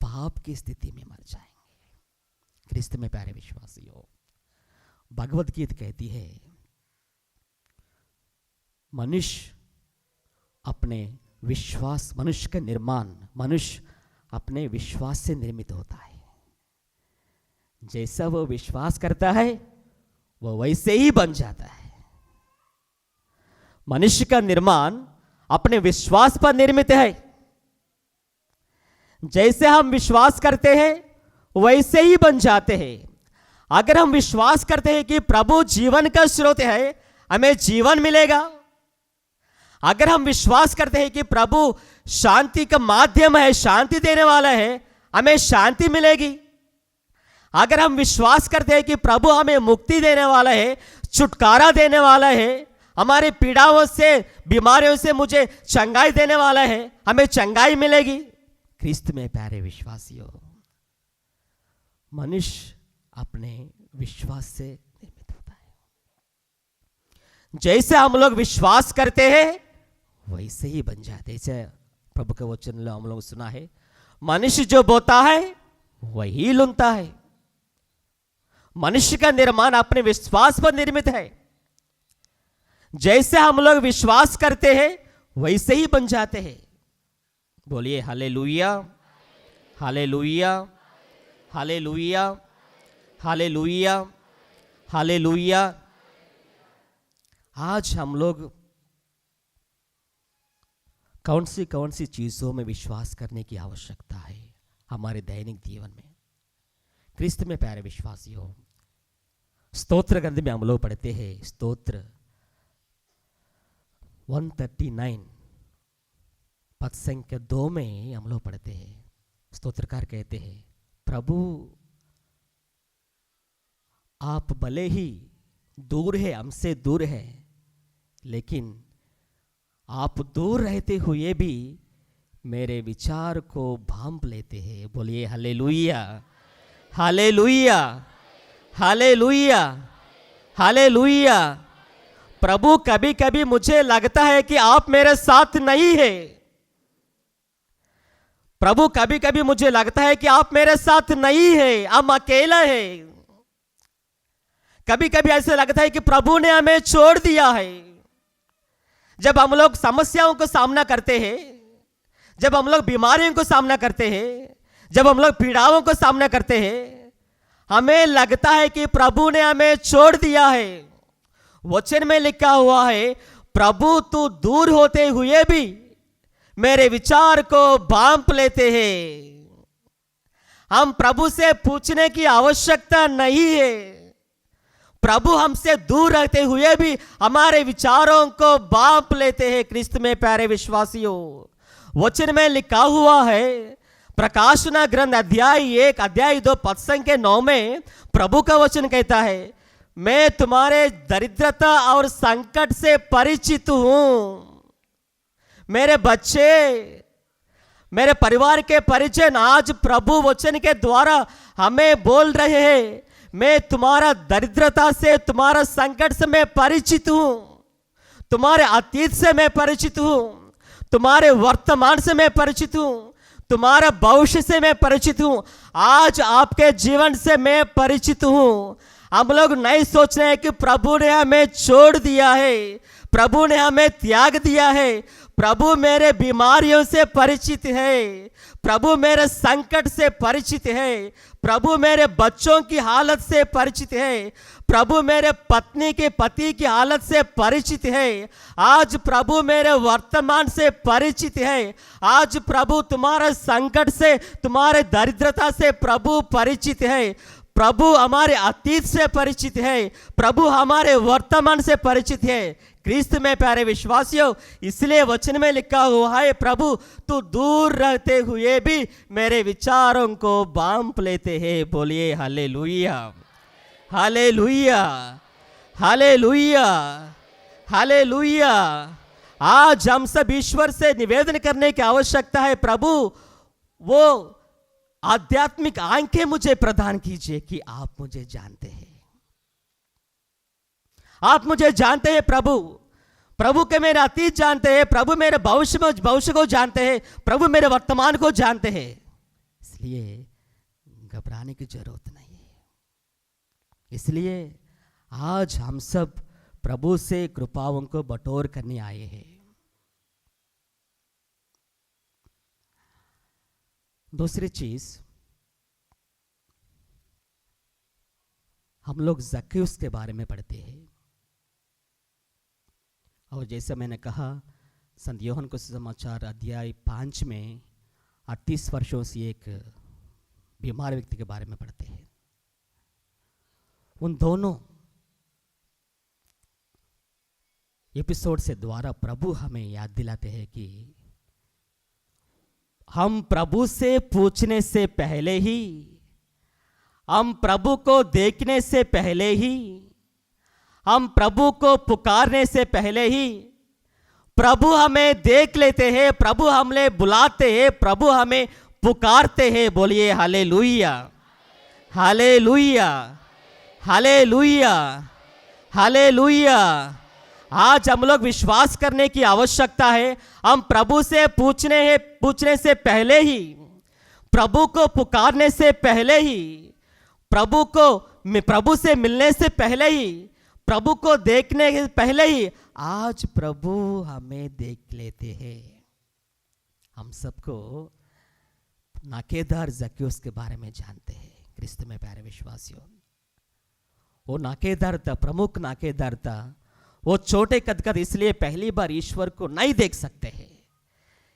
पाप की स्थिति में मर जाएंगे। ख्रिस्त में प्यारे विश्वासियों, भगवत गीता कहती है, मनुष्य अपने विश्वास, मनुष्य का निर्माण मनुष्य अपने विश्वास से निर्मित होता है। जैसा वो विश्वास करता है वो वैसे ही बन जाता है। मनुष्य का निर्माण अपने विश्वास पर निर्मित है। जैसे हम विश्वास करते हैं वैसे ही बन जाते हैं। अगर हम विश्वास करते हैं कि प्रभु जीवन का स्रोत है, हमें जीवन मिलेगा। अगर हम विश्वास करते हैं कि प्रभु शांति का माध्यम है, शांति देने वाला है, हमें शांति मिलेगी। अगर हम विश्वास करते हैं कि प्रभु हमें मुक्ति देने वाला है, छुटकारा देने वाला है, हमारे पीड़ाओं से, बीमारियों से मुझे चंगाई देने वाला है, हमें चंगाई मिलेगी। ख्रिस्त में प्यारे विश्वासियों, मनुष्य अपने विश्वास से निर्मित होता है। जैसे हम लोग विश्वास करते हैं वैसे ही बन जाते। जैसे प्रभु के वचन हम लोग सुना है, मनुष्य जो बोता है वही लुनता है। मनुष्य का निर्माण अपने विश्वास पर निर्मित है। जैसे हम लोग विश्वास करते हैं वैसे ही बन जाते हैं। बोलिए hallelujah, hallelujah, hallelujah, hallelujah, hallelujah. आज हम लोग कौन सी चीजों में विश्वास करने की आवश्यकता है हमारे दैनिक जीवन में? ख्रिस्त में प्यारे विश्वासियों, स्तोत्र ग्रंथ में हम लोग पढ़ते हैं, स्तोत्र 139 पद संख्या 2 में हम लोग पढ़ते हैं, स्तोत्रकार कहते हैं, प्रभु आप भले ही दूर है, हमसे दूर है, लेकिन आप दूर रहते हुए भी मेरे विचार को भांप लेते हैं। बोलिए हालेलुया, हालेलुया, हालेलुया, हालेलुया। प्रभु कभी कभी मुझे लगता है कि आप मेरे साथ नहीं है। प्रभु कभी कभी मुझे लगता है कि आप मेरे साथ नहीं है, हम अकेला है। कभी कभी ऐसे लगता है कि प्रभु ने हमें छोड़ दिया है। जब हम लोग समस्याओं को सामना करते हैं, जब हम लोग बीमारियों को सामना करते हैं, जब हम लोग पीड़ाओं को सामना करते हैं, हमें लगता है कि प्रभु ने हमें छोड़ दिया है। वचन में लिखा हुआ है, प्रभु तू दूर होते हुए भी मेरे विचार को भांप लेते हैं। हम प्रभु से पूछने की आवश्यकता नहीं है। प्रभु हमसे दूर रहते हुए भी हमारे विचारों को भांप लेते हैं। क्रिस्त में प्यारे विश्वासियों, वचन में लिखा हुआ है, प्रकाशना ग्रंथ अध्याय 1 अध्याय 2 पद संख्या 9 में प्रभु का वचन कहता है, मैं तुम्हारे दरिद्रता और संकट से परिचित हूं। मेरे बच्चे, मेरे परिवार के परिजन आज प्रभु वचन के द्वारा हमें बोल रहे हैं, मैं तुम्हारा दरिद्रता से, तुम्हारा संकट से मैं परिचित हूं, तुम्हारे अतीत से मैं परिचित हूं, तुम्हारे वर्तमान से मैं परिचित हूं, तुम्हारा भविष्य से मैं परिचित हूं, आज आपके जीवन से मैं परिचित हूं। हम लोग नहीं सोच रहे हैं कि प्रभु ने हमें छोड़ दिया है, प्रभु ने हमें त्याग दिया है। प्रभु मेरे बीमारियों से परिचित है, प्रभु मेरे संकट से परिचित है, प्रभु मेरे बच्चों की हालत से परिचित है, प्रभु मेरे पत्नी के पति की हालत से परिचित है, आज प्रभु मेरे वर्तमान से परिचित है, आज प्रभु तुम्हारे संकट से, तुम्हारे दरिद्रता से प्रभु परिचित है, प्रभु हमारे अतीत से परिचित है, प्रभु हमारे वर्तमान से परिचित है। क्रिस्त में प्यारे विश्वासियों, इसलिए वचन में लिखा हुआ है, प्रभु तू दूर रहते हुए भी मेरे विचारों को भांप लेते हैं। बोलिए हालेलुया, हालेलुया, हालेलुया, हालेलुया। आज हम सब ईश्वर से निवेदन करने की आवश्यकता है, प्रभु वो आध्यात्मिक आंखें मुझे प्रदान कीजिए कि आप मुझे जानते हैं, आप मुझे जानते हैं प्रभु, प्रभु के मेरे अतीत जानते हैं, प्रभु मेरे भविष्य को जानते हैं, प्रभु मेरे वर्तमान को जानते हैं, इसलिए घबराने की जरूरत नहीं है। इसलिए आज हम सब प्रभु से कृपाओं को बटोर करने आए हैं। दूसरी चीज, हम लोग जक्कैयुस के बारे में पढ़ते हैं, और जैसे मैंने कहा, संत यूहन्ना को समाचार अध्याय 5 में 38 वर्षों से एक बीमार व्यक्ति के बारे में पढ़ते हैं। उन दोनों एपिसोड से द्वारा प्रभु हमें याद दिलाते हैं कि हम प्रभु से पूछने से पहले ही, हम प्रभु को देखने से पहले ही, हम प्रभु को पुकारने से पहले ही प्रभु हमें देख लेते हैं, प्रभु हमें बुलाते हैं, प्रभु हमें पुकारते हैं। बोलिए हालेलुया, हालेलुया, हालेलुया, हालेलुया। आज हम लोग विश्वास करने की आवश्यकता है, हम प्रभु से पूछने से पहले ही, प्रभु को पुकारने से पहले ही, प्रभु से मिलने से पहले ही, प्रभु को देखने से पहले ही आज प्रभु हमें देख लेते हैं। हम सबको नाकेदार जक्कैयुस के बारे में जानते हैं। क्रिस्त में प्यारे विश्वासियों, वो नाकेदार था, प्रमुख नाकेदार था। वो छोटे कद इसलिए पहली बार ईश्वर को नहीं देख सकते हैं,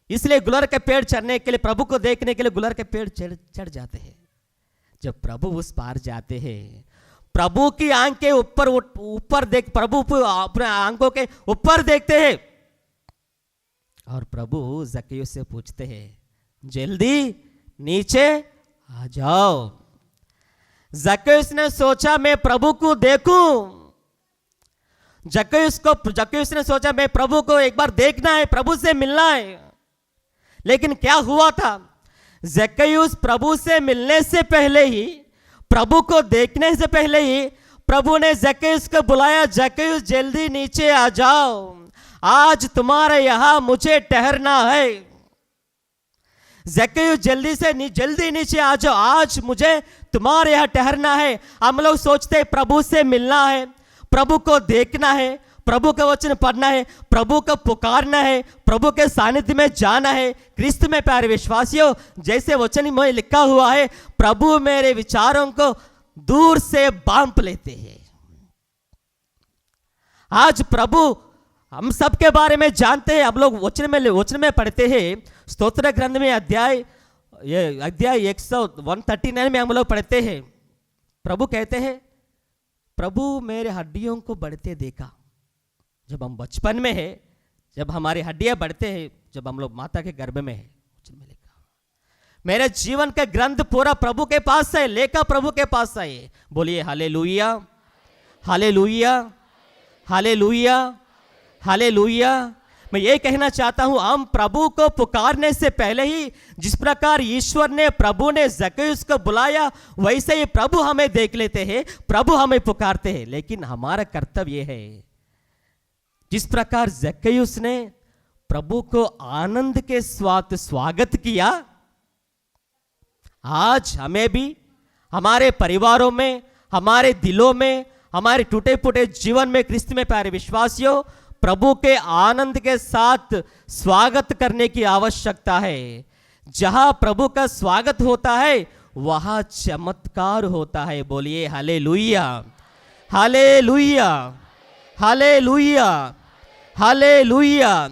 इसलिए गुलर के पेड़ चढ़ने के लिए, प्रभु को देखने के लिए गुलर के पेड़ चढ़ जाते हैं। जब प्रभु उस पार जाते हैं, प्रभु की आंखें ऊपर देख, प्रभु अपने आंखों के ऊपर देखते हैं, और प्रभु जक्कैयुस से पूछते हैं, जल्दी नीचे आ जाओ। जक्कैयुस ने सोचा मैं प्रभु को देखूं, जक्कैयुस ने सोचा मैं प्रभु को एक बार देखना है, प्रभु से मिलना है। लेकिन क्या हुआ था, जक्कैयुस प्रभु से मिलने से पहले ही, प्रभु को देखने से पहले ही प्रभु ने जक्कैयुस को बुलाया, जक्कैयुस जल्दी नीचे आ जाओ, आज तुम्हारे यहां मुझे ठहरना है। जक्कैयुस जल्दी नीचे आ जाओ, आज मुझे तुम्हारे यहां ठहरना है। हम लोग सोचते हैं प्रभु से मिलना है, प्रभु को देखना है, प्रभु का वचन पढ़ना है, प्रभु को पुकारना है, प्रभु के सानिध्य में जाना है। क्रिस्त में प्यारे विश्वासियों, जैसे वचन में लिखा हुआ है, प्रभु मेरे विचारों को दूर से बांप लेते हैं। आज प्रभु हम सबके बारे में जानते हैं। हम लोग वचन में पढ़ते हैं, स्तोत्र ग्रंथ में अध्याय 139 में हम लोग पढ़ते हैं, प्रभु कहते हैं, प्रभु मेरे हड्डियों को बढ़ते देखा। जब हम बचपन में है, जब हमारी हड्डियां बढ़ते हैं, जब हम लोग माता के गर्भ में है, वचन में लिखा, मेरे जीवन का ग्रंथ पूरा प्रभु के पास है, लेखा प्रभु के पास है। बोलिए हालेलुया, हालेलुया, हालेलुया, हालेलुया। मैं ये कहना चाहता हूं, हम प्रभु को पुकारने से पहले ही जिस प्रकार ईश्वर ने, प्रभु ने जक्कैयुस को बुलाया, वैसे ही प्रभु हमें देख लेते हैं, प्रभु हमें पुकारते हैं। लेकिन हमारा कर्तव्य यह है, जिस प्रकार जक्कैयुस ने प्रभु को आनंद के साथ स्वागत किया, आज हमें भी हमारे परिवारों में, हमारे दिलों में, हमारे टूटे फूटे जीवन में, क्रिस्त में प्यारे विश्वासियों, प्रभु के आनंद के साथ स्वागत करने की आवश्यकता है। जहां प्रभु का स्वागत होता है, वहां चमत्कार होता है। बोलिए हालेलुया, हालेलुया, हालेलुया, हालेलुया।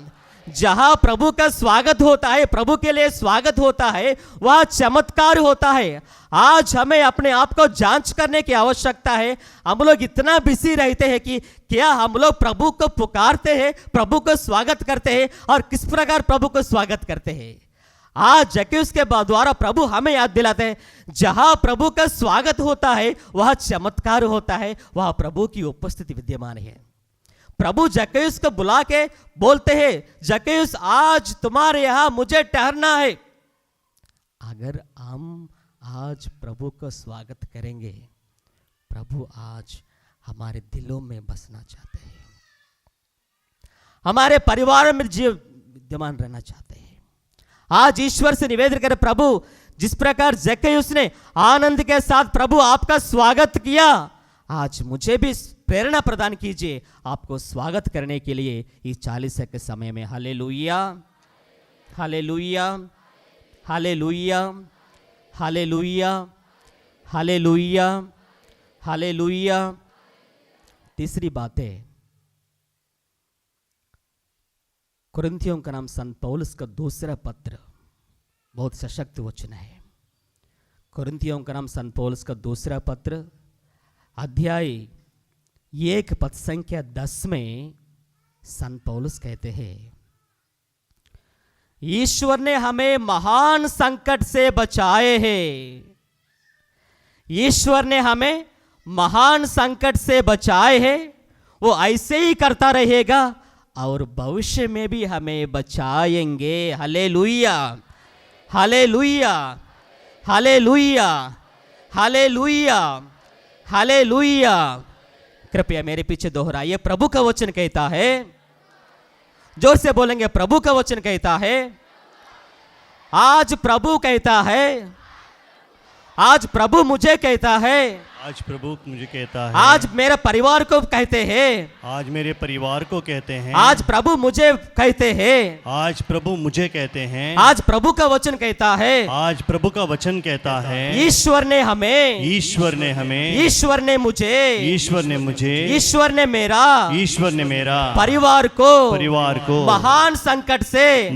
जहां प्रभु का स्वागत होता है, प्रभु के लिए स्वागत होता है, वह चमत्कार होता है। आज हमें अपने आप को जांच करने की आवश्यकता है। हम लोग इतना बिजी रहते हैं कि क्या हम लोग प्रभु को पुकारते हैं, प्रभु को स्वागत करते हैं, और किस प्रकार प्रभु को स्वागत करते हैं। आज जक्कैयुस के द्वारा प्रभु हमें याद दिलाते हैं, जहां प्रभु का स्वागत होता है, वह चमत्कार होता है, वह प्रभु की उपस्थिति विद्यमान है। प्रभु जक्कैयुस को बुला के बोलते हैं, जक्कैयुस आज तुम्हारे यहां मुझे ठहरना है। अगर हम आज प्रभु को स्वागत करेंगे, प्रभु आज हमारे दिलों में बसना चाहते हैं, हमारे परिवार में विद्यमान रहना चाहते हैं। आज ईश्वर से निवेदन करें, प्रभु जिस प्रकार जक्कैयुस ने आनंद के साथ प्रभु आपका स्वागत किया, आज मुझे भी प्रेरणा प्रदान कीजिए आपको स्वागत करने के लिए इस 40 के समय में। Hallelujah, hallelujah, hallelujah, hallelujah, hallelujah, hallelujah. तीसरी बात है, कुरिन्थियों का नाम संत पौलुस का दूसरा पत्र, बहुत सशक्त वचन है। कुरिन्थियों का नाम संत पौलुस का दूसरा पत्र, अध्याय 1 पद संख्या 10 में संत पौलुस कहते हैं, ईश्वर ने हमें महान संकट से बचाए हैं। ईश्वर ने हमें महान संकट से बचाए हैं। वो ऐसे ही करता रहेगा और भविष्य में भी हमें बचाएंगे। Hallelujah, hallelujah, hallelujah, hallelujah, hallelujah. कृपया मेरे पीछे दोहराइए, प्रभु का वचन कहता है, जोर से बोलेंगे, प्रभु का वचन कहता है, आज प्रभु कहता है, आज प्रभु मुझे कहता है, आज प्रभु मुझे कहता है, आज मेरे परिवार को कहते हैं, आज मेरे परिवार को कहते हैं, आज प्रभु मुझे कहते हैं, आज प्रभु मुझे कहते हैं, आज प्रभु का वचन कहता है, आज प्रभु का वचन कहता है, ईश्वर ने हमें, ईश्वर ने हमें, ईश्वर ने मुझे, ईश्वर ने मुझे, ईश्वर ने मेरा, ईश्वर ने मेरा परिवार को महान संकट से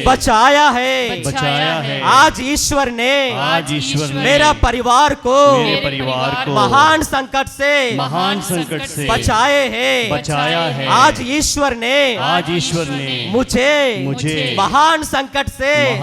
बचाया है, बचाया है। आज ईश्वर ने, आज ईश्वर ने मेरा परिवार को महान संकट से बचाए हैं, बचाया है। आज ईश्वर ने, आज ईश्वर ने मुझे महान संकट से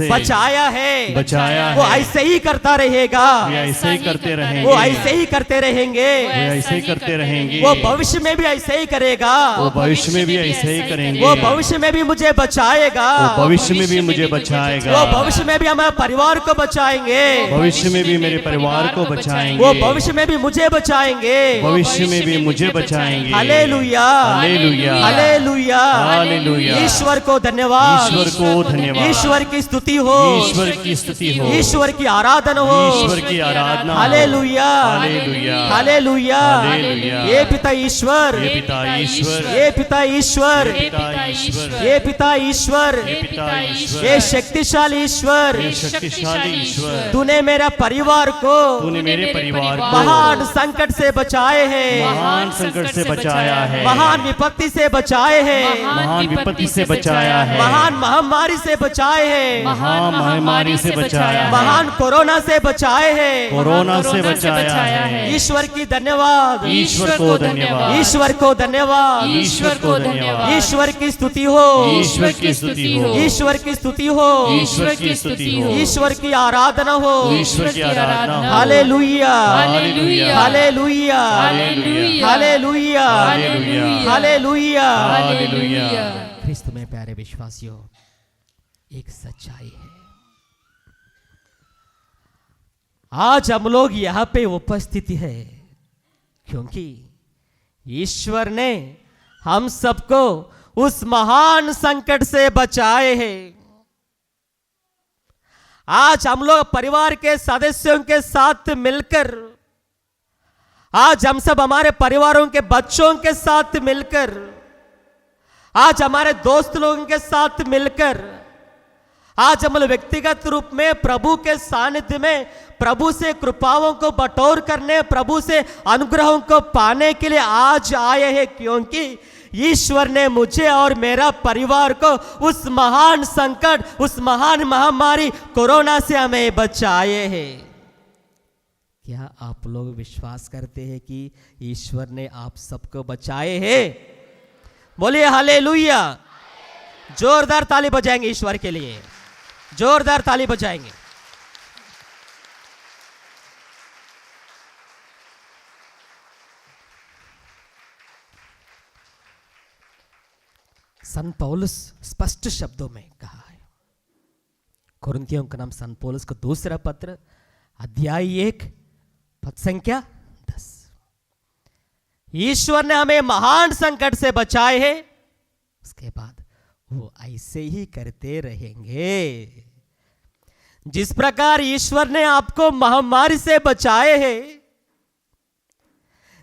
बचाया है, बचाया वो है। ऐसे ही करता रहेगा, वे ऐसे ही करते रहेंगे, वो ऐसे ही करते रहेंगे, वे ऐसे ही करते रहेंगे, वो भविष्य में भी ऐसे ही करेगा, वो भविष्य में भी ऐसे ही करेंगे, वो भविष्य में भी मुझे बचाएगा, वो भविष्य में भी मुझे बचाएगा, वो भविष्य में भी हमारे परिवार को बचाएंगे, भविष्य में भी मेरे परिवार को बचाएंगे, वो भविष्य में भी मुझे बचाएंगे। भविष्य में भी मुझे बचाएंगे। Hallelujah, hallelujah, hallelujah, hallelujah. ईश्वर को धन्यवाद, ईश्वर को धन्यवाद, ईश्वर की स्तुति हो, ईश्वर की स्तुति हो, ईश्वर की आराधना हो, ईश्वर की आराधना हो। Hallelujah, hallelujah, hallelujah. हालेलुया। ये पिता ईश्वर, ये पिता ईश्वर, ये पिता ईश्वर, ये पिता ईश्वर, ये पिता ईश्वर, ये पिता ईश्वर, ये शक्तिशाली ईश्वर, ये शक्तिशाली ईश्वर, तूने मेरा परिवार को तूने मेरे परिवार को महान संकट से बचाए हैं, महान संकट से बचाया है, महान विपत्ति से बचाए हैं, महान विपत्ति से बचाया है, महान महामारी से बचाए हैं, महान महामारी से बचाया है, महान कोरोना से बचाए हैं। कोरोना से बचाया है। ईश्वर की धन्यवाद, ईश्वर को धन्यवाद, ईश्वर को धन्यवाद, ईश्वर को धन्यवाद, ईश्वर की स्तुति हो, ईश्वर की स्तुति हो, ईश्वर की स्तुति हो, ईश्वर की स्तुति हो, ईश्वर की आराधना हो। ईश्वर की आराधना हो। Hallelujah, hallelujah, hallelujah, hallelujah, hallelujah, hallelujah, hallelujah. Hallelujah. Christ में प्यारे विश्वासियों, एक सच्चाई है, आज हम लोग यहाँ पे उपस्थित है क्योंकि ईश्वर ने हम सबको उस महान संकट से बचाए हैं। आज हम लोग परिवार के सदस्यों के साथ मिलकर, आज हम सब हमारे परिवारों के बच्चों के साथ मिलकर, आज हमारे दोस्त लोगों के साथ मिलकर, आज हम लोग व्यक्तिगत रूप में प्रभु के सानिध्य में प्रभु से कृपाओं को बटोर करने, प्रभु से अनुग्रहों को पाने के लिए आज आए हैं क्योंकि ईश्वर ने मुझे और मेरा परिवार को उस महान संकट, उस महान महामारी कोरोना से हमें बचाए हैं। क्या आप लोग विश्वास करते हैं कि ईश्वर ने आप सबको बचाए हैं? बोलिए हालेलुया। जोरदार ताली बजाएंगे ईश्वर के लिए, जोरदार ताली बजाएंगे। संत पौलुस स्पष्ट शब्दों में कहा है, कुरिन्थियों का नाम संत पौलुस का दूसरा पत्र अध्याय 1 पद संख्या 10। ईश्वर ने हमें महान संकट से बचाए हैं, उसके बाद वो ऐसे ही करते रहेंगे। जिस प्रकार ईश्वर ने आपको महामारी से बचाए हैं,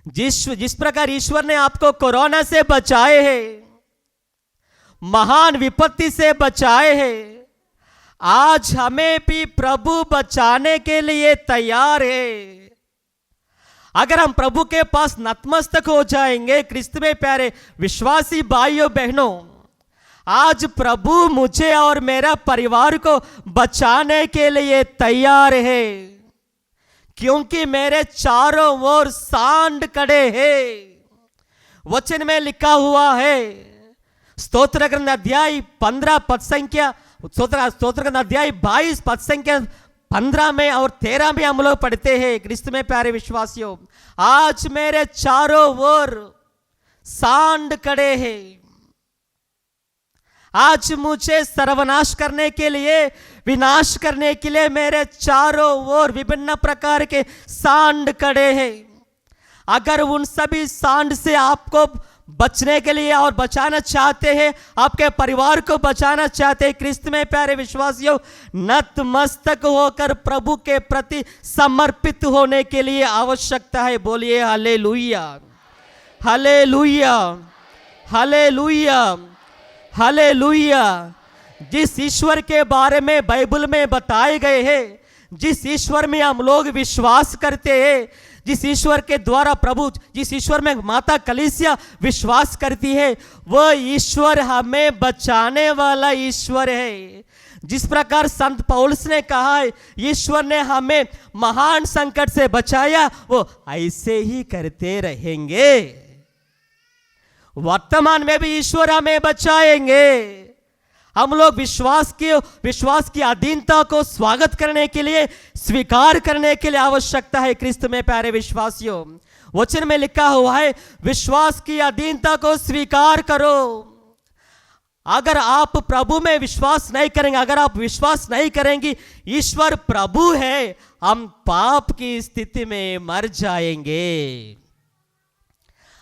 जिस प्रकार ईश्वर ने आपको कोरोना से बचाए हैं, महान विपत्ति से बचाए हैं, आज हमें भी प्रभु बचाने के लिए तैयार है। अगर हम प्रभु के पास नतमस्तक हो जाएंगे, ख्रिस्त में प्यारे विश्वासी भाइयों बहनों, आज प्रभु मुझे और मेरा परिवार को बचाने के लिए तैयार है क्योंकि मेरे चारों ओर सांड खड़े हैं। वचन में लिखा हुआ है, स्तोत्र ग्रंथ अध्याय 15 पद संख्या, स्तोत्र ग्रंथ अध्याय 22 पद संख्या 15 में और 13 में हम लोग पढ़ते हैं, ख्रिस्त में प्यारे विश्वासियों, आज मेरे चारों ओर सांड खड़े हैं। आज मुझे सर्वनाश करने के लिए, विनाश करने के लिए मेरे चारों ओर विभिन्न प्रकार के सांड खड़े हैं। अगर उन सभी सांड से आपको बचने के लिए और बचाना चाहते हैं, आपके परिवार को बचाना चाहते हैं, ख्रिस्त में प्यारे विश्वासियों, नतमस्तक होकर प्रभु के प्रति समर्पित होने के लिए आवश्यकता है। बोलिए हालेलुया, हालेलुया, हालेलुया, हालेलुया। जिस ईश्वर के बारे में बाइबल में बताए गए हैं, जिस ईश्वर में हम लोग विश्वास करते हैं, जिस ईश्वर के द्वारा प्रभु, जिस ईश्वर में माता कलीसिया विश्वास करती है, वह ईश्वर हमें बचाने वाला ईश्वर है। जिस प्रकार संत पौलुस ने कहा है, ईश्वर ने हमें महान संकट से बचाया, वो ऐसे ही करते रहेंगे। वर्तमान में भी ईश्वर हमें बचाएंगे। हम लोग विश्वास की अधीनता को स्वागत करने के लिए, स्वीकार करने के लिए आवश्यकता है। ख्रिस्त में प्यारे विश्वासियों, वचन में लिखा हुआ है, विश्वास की अधीनता को स्वीकार करो। अगर आप प्रभु में विश्वास नहीं करेंगे, अगर आप विश्वास नहीं करेंगे ईश्वर प्रभु है, हम पाप की स्थिति में मर जाएंगे।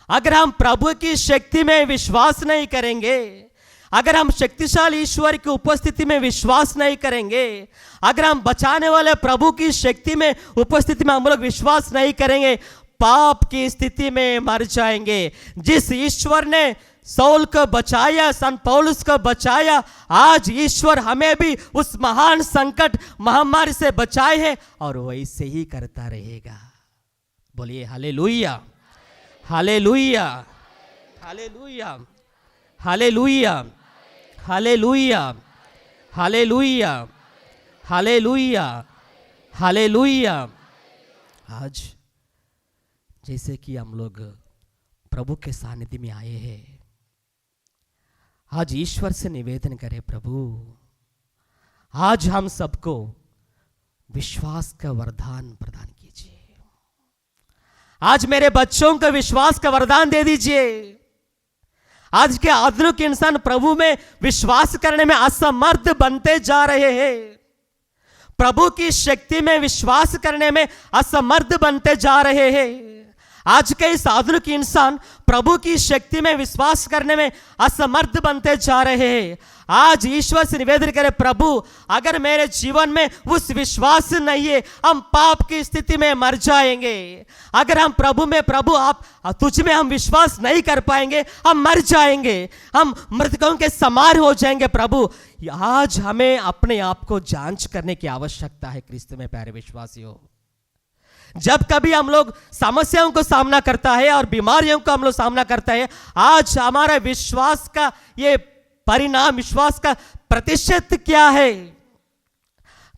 अगर हम प्रभु की शक्ति में विश्वास नहीं करेंगे, अगर हम शक्तिशाली ईश्वर की उपस्थिति में विश्वास नहीं करेंगे, अगर हम बचाने वाले प्रभु की शक्ति में उपस्थिति में हम लोग विश्वास नहीं करेंगे, पाप की स्थिति में मर जाएंगे। जिस ईश्वर ने सौल को बचाया, संत पौलुस को बचाया, आज ईश्वर हमें भी उस महान संकट महामारी से बचाए है और वैसे ही करता रहेगा। बोलिए hallelujah, hallelujah, hallelujah, hallelujah, hallelujah, hallelujah, hallelujah, hallelujah. आज जैसे कि हम लोग प्रभु के सानिध्य में आए हैं, आज ईश्वर से निवेदन करें, प्रभु आज हम सबको विश्वास का वरदान प्रदान कीजिए। आज मेरे बच्चों को विश्वास का वरदान दे दीजिए। आज के आधुनिक इंसान प्रभु में विश्वास करने में असमर्थ बनते जा रहे हैं, प्रभु की शक्ति में विश्वास करने में असमर्थ बनते जा रहे हैं। आज के इस आधुनिक इंसान प्रभु की शक्ति में विश्वास करने में असमर्थ बनते जा रहे हैं। आज ईश्वर से निवेदन करें, प्रभु अगर मेरे जीवन में उस विश्वास नहीं है, हम पाप की स्थिति में मर जाएंगे। अगर हम प्रभु में, प्रभु आप तुझ में हम विश्वास नहीं कर पाएंगे, हम मर जाएंगे, हम मृतकों के समान हो जाएंगे। प्रभु आज हमें अपने आप को जांच करने की आवश्यकता है। क्रिस्त में प्यारे विश्वासियों, जब कभी हम लोग समस्याओं को सामना करता है और बीमारियों का हम लोग सामना करता है, आज हमारा विश्वास का ये परिणाम, विश्वास का प्रतिशत क्या है?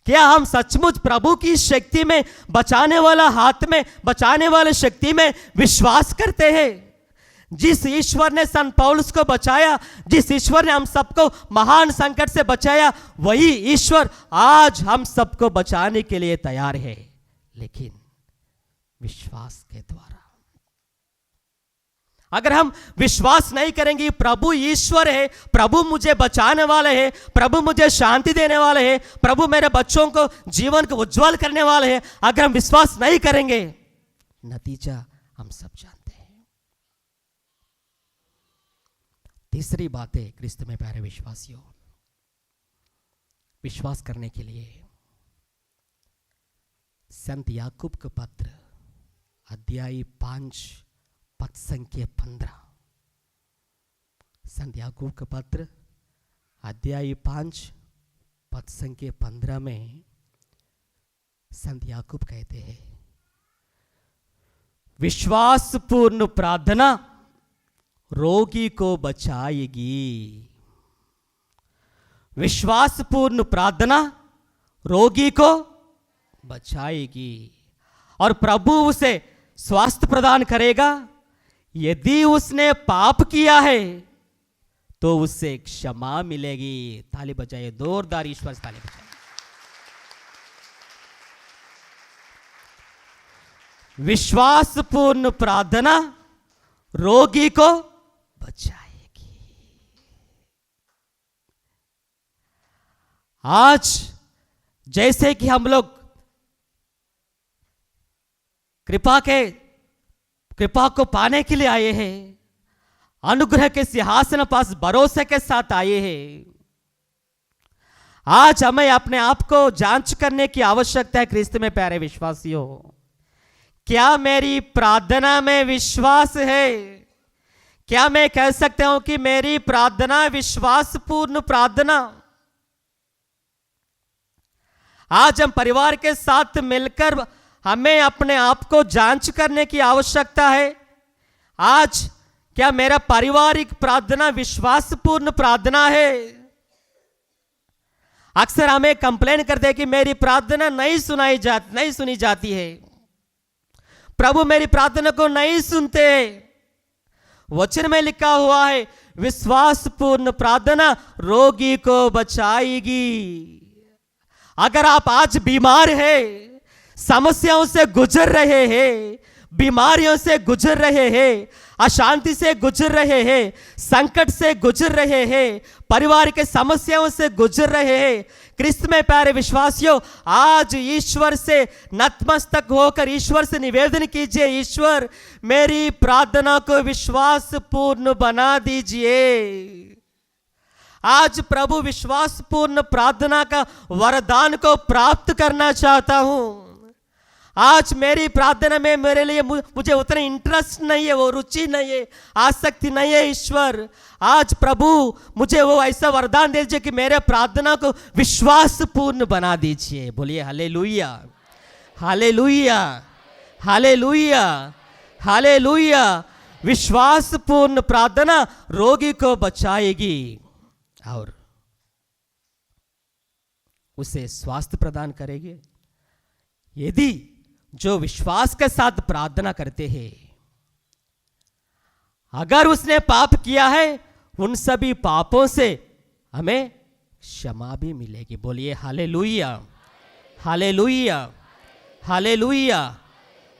क्या हम सचमुच प्रभु की शक्ति में, बचाने वाला हाथ में, बचाने वाले शक्ति में विश्वास करते हैं? जिस ईश्वर ने संत पौलुस को बचाया, जिस ईश्वर ने हम सबको महान संकट से बचाया, वही ईश्वर आज हम सबको बचाने के लिए तैयार है, लेकिन विश्वास के द्वारा। अगर हम विश्वास नहीं करेंगे प्रभु ईश्वर है, प्रभु मुझे बचाने वाले हैं, प्रभु मुझे शांति देने वाले हैं, प्रभु मेरे बच्चों को जीवन को उज्जवल करने वाले हैं, अगर हम विश्वास नहीं करेंगे, नतीजा हम सब जानते हैं। तीसरी बात है, क्रिस्त में प्यारे विश्वासियों, विश्वास करने के लिए संत याकूब का पत्र अध्याय 5 पद संख्या 15। संत याकूब का पत्र अध्याय 5 पद संख्या 15 में संत याकूब कहते हैं, विश्वास पूर्ण प्रार्थना रोगी को बचाएगी। विश्वास पूर्ण प्रार्थना रोगी को बचाएगी और प्रभु उसे स्वास्थ्य प्रदान करेगा। यदि उसने पाप किया है तो उससे क्षमा मिलेगी। ताली बजाइए, जोरदार ईश्वर से ताली बजाइए। विश्वास पूर्ण प्रार्थना रोगी को बचाएगी। आज जैसे कि हम लोग कृपा को पाने के लिए आए हैं, अनुग्रह के सिंहासन पास भरोसे के साथ आए हैं, आज हमें अपने आप को जांच करने की आवश्यकता है। क्रिस्त में प्यारे विश्वासियों, क्या मेरी प्रार्थना में विश्वास है? क्या मैं कह सकता हूं कि मेरी प्रार्थना विश्वासपूर्ण प्रार्थना? आज हम परिवार के साथ मिलकर हमें अपने आप को जांच करने की आवश्यकता है। आज क्या मेरा पारिवारिक प्रार्थना विश्वासपूर्ण प्रार्थना है? अक्सर हमें कंप्लेन करते हैं कि मेरी प्रार्थना नहीं सुनी जाती है, प्रभु मेरी प्रार्थना को नहीं सुनते। वचन में लिखा हुआ है, विश्वासपूर्ण प्रार्थना रोगी को बचाएगी। अगर आप आज बीमार हैं, समस्याओं से गुजर रहे हैं, बीमारियों से गुजर रहे हैं, अशांति से गुजर रहे हैं, संकट से गुजर रहे हैं, परिवार के समस्याओं से गुजर रहे हैं, क्रिस्त में प्यारे विश्वासियों, आज ईश्वर से नतमस्तक होकर ईश्वर से निवेदन कीजिए, ईश्वर मेरी प्रार्थना को विश्वास पूर्ण बना दीजिए। आज प्रभु विश्वासपूर्ण प्रार्थना का वरदान को प्राप्त करना चाहता हूं। आज मेरी प्रार्थना में मेरे लिए मुझे उतना इंटरेस्ट नहीं है, वो रुचि नहीं है, आसक्ति नहीं है। ईश्वर आज प्रभु मुझे वो ऐसा वरदान दे दीजिए कि मेरे प्रार्थना को विश्वासपूर्ण बना दीजिए। बोलिए हालेलुया, हालेलुया, हालेलुया, हालेलुया। विश्वासपूर्ण प्रार्थना रोगी को बचाएगी और उसे स्वास्थ्य प्रदान करेगी। यदि जो विश्वास के साथ प्रार्थना करते हैं, अगर उसने पाप किया है, उन सभी पापों से हमें क्षमा भी मिलेगी। बोलिए hallelujah, hallelujah, hallelujah,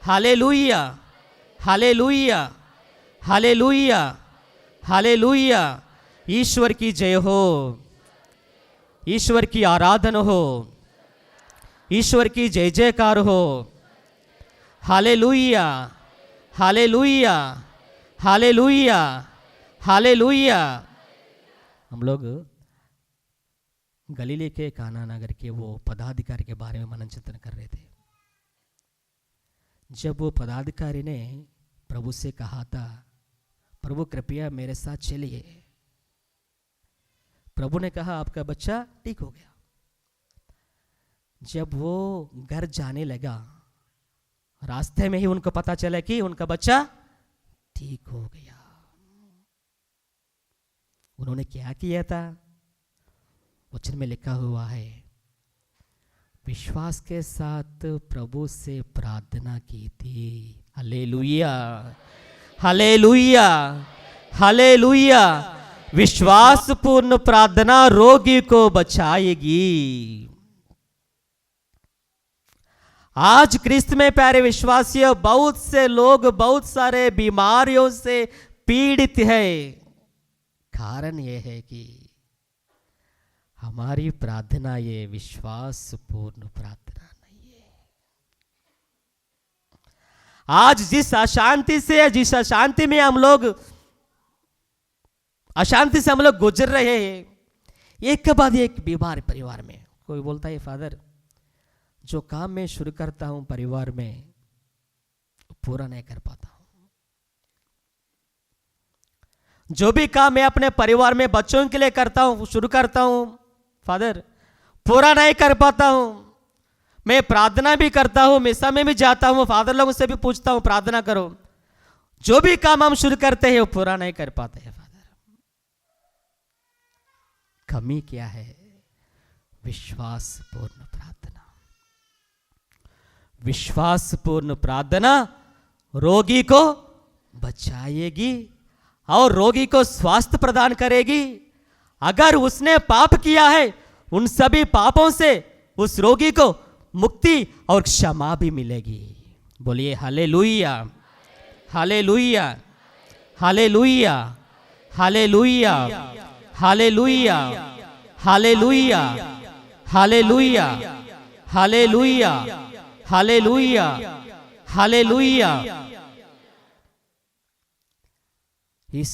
hallelujah, hallelujah, hallelujah, hallelujah. ईश्वर की जय हो, ईश्वर की आराधना हो, ईश्वर की जय जयकार हो। Hallelujah, hallelujah, hallelujah, hallelujah. हम लोग गलीले के काना नगर के वो पदाधिकारी के बारे में मनन चिंतन कर रहे थे। जब वो पदाधिकारी ने प्रभु से कहा था, प्रभु कृपया मेरे साथ चलिए, प्रभु ने कहा आपका बच्चा ठीक हो गया। जब वो घर जाने लगा, रास्ते में ही उनको पता चला कि उनका बच्चा ठीक हो गया। उन्होंने क्या किया था? वचन में लिखा हुआ है, विश्वास के साथ प्रभु से प्रार्थना की थी। Hallelujah, hallelujah, hallelujah. विश्वासपूर्ण प्रार्थना रोगी को बचाएगी। आज क्रिस्त में प्यारे विश्वासियों, बहुत से लोग बहुत सारे बीमारियों से पीड़ित है। कारण यह है कि हमारी प्रार्थना ये विश्वासपूर्ण प्रार्थना नहीं है। आज जिस अशांति में हम लोग गुजर रहे हैं, एक के बाद एक बीमार परिवार में। कोई बोलता है फादर, जो काम मैं शुरू करता हूं परिवार में पूरा नहीं कर पाता हूं, जो भी काम मैं अपने परिवार में बच्चों के लिए करता हूं, शुरू करता हूं फादर, पूरा नहीं कर पाता हूं। मैं प्रार्थना भी करता हूं, मिसा में भी जाता हूं, फादर लोगों से भी पूछता हूं प्रार्थना करो, जो भी काम हम शुरू करते हैं वो पूरा नहीं कर पाते हैं। फादर, कमी क्या है? विश्वासपूर्ण प्रार्थना। विश्वासपूर्ण प्रार्थना रोगी को बचाएगी और रोगी को स्वास्थ्य प्रदान करेगी। अगर उसने पाप किया है, उन सभी पापों से उस रोगी को मुक्ति और क्षमा भी मिलेगी। बोलिए hallelujah, hallelujah, hallelujah, hallelujah, hallelujah, hallelujah, hallelujah, hallelujah, hallelujah, hallelujah. इस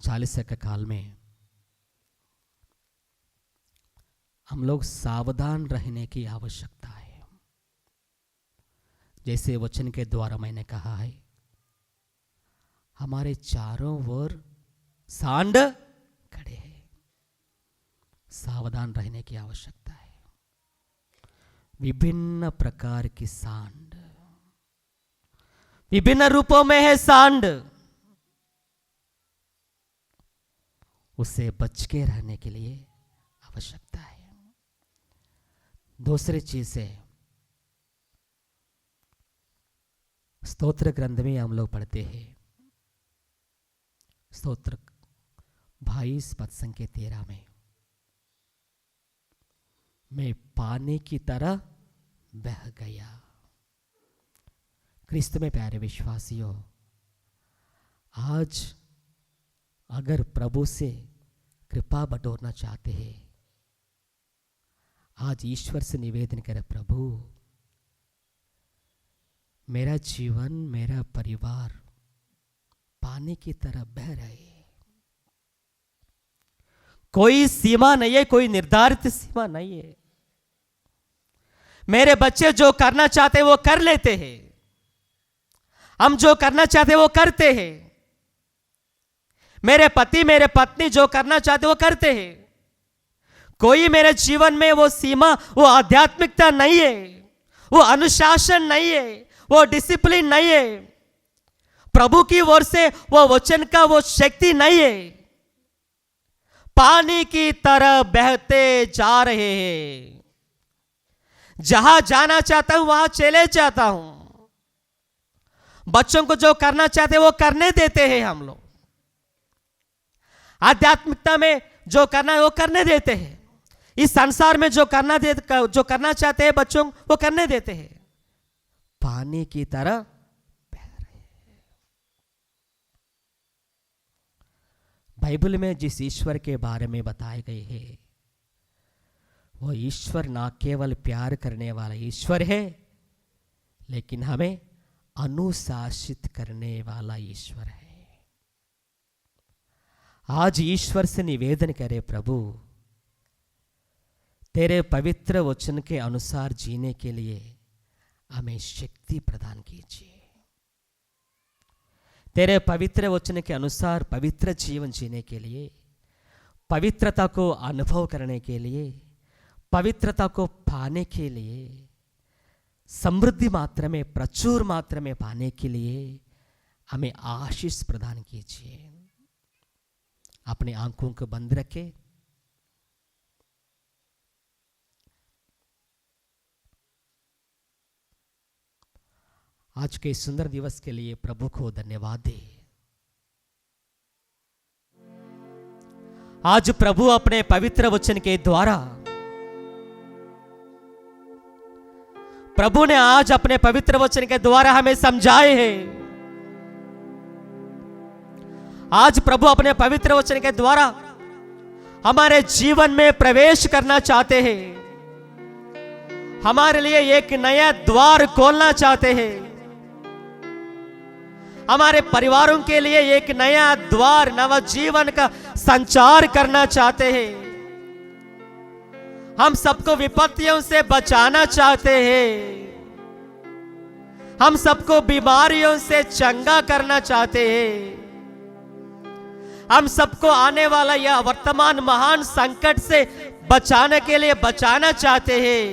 40 के काल में हम लोग सावधान रहने की आवश्यकता है। जैसे वचन के द्वारा मैंने कहा है, हमारे चारों ओर सांड खड़े हैं। सावधान रहने की आवश्यकता है। विभिन्न प्रकार की सांड, विभिन्न रूपों में है सांड। उससे बच के रहने के लिए आवश्यकता है। दूसरी चीज है, स्तोत्र ग्रंथ में हम लोग पढ़ते हैं, स्तोत्र 22 पद संख्या 13 में, मैं पानी की तरह बह गया, क्रिस्त में प्यारे विश्वासियों, आज अगर प्रभु से कृपा बटोरना चाहते हैं, आज ईश्वर से निवेदन करें, प्रभु मेरा जीवन, मेरा परिवार पानी की तरह बह रहे, कोई सीमा नहीं है, कोई निर्धारित सीमा नहीं है। मेरे बच्चे जो करना चाहते हैं वो कर लेते हैं, हम जो करना चाहते हैं वो करते हैं, मेरे पति मेरे पत्नी जो करना चाहते हैं वो करते हैं। कोई मेरे जीवन में वो सीमा, वो आध्यात्मिकता नहीं है, वो अनुशासन नहीं है, वो डिसिप्लिन नहीं है, प्रभु की ओर से वो वचन का वो शक्ति नहीं है। पानी की तरह बहते जा रहे हैं, जहां जाना चाहता हूं वहां चले जाता हूं। बच्चों को जो करना चाहते हैं वो करने देते हैं हम लोग, आध्यात्मिकता में जो करना है वो करने देते हैं, इस संसार में जो करना चाहते हैं बच्चों वो करने देते हैं। पानी की तरह बह रहे हैं। बाइबल में जिस ईश्वर के बारे में बताए गए हैं, वो ईश्वर ना केवल प्यार करने वाला ईश्वर है, लेकिन हमें अनुशासित करने वाला ईश्वर है। आज ईश्वर से निवेदन करें, प्रभु तेरे पवित्र वचन के अनुसार जीने के लिए हमें शक्ति प्रदान कीजिए। तेरे पवित्र वचन के अनुसार पवित्र जीवन जीने के लिए, पवित्रता को अनुभव करने के लिए, पवित्रता को पाने के लिए, समृद्धि मात्रा में, प्रचुर मात्रा में पाने के लिए हमें आशीष प्रदान कीजिए। अपने आंखों को बंद रखें। आज के सुंदर दिवस के लिए प्रभु को धन्यवाद दे। आज प्रभु अपने पवित्र वचन के द्वारा, प्रभु ने आज अपने पवित्र वचन के द्वारा हमें समझाए हैं। आज प्रभु अपने पवित्र वचन के द्वारा हमारे जीवन में प्रवेश करना चाहते हैं, हमारे लिए एक नया द्वार खोलना चाहते हैं, हमारे परिवारों के लिए एक नया द्वार, नव जीवन का संचार करना चाहते हैं। हम सबको विपत्तियों से बचाना चाहते हैं, हम सबको बीमारियों से चंगा करना चाहते हैं, हम सबको आने वाला यह वर्तमान महान संकट से बचाने के लिए बचाना चाहते हैं।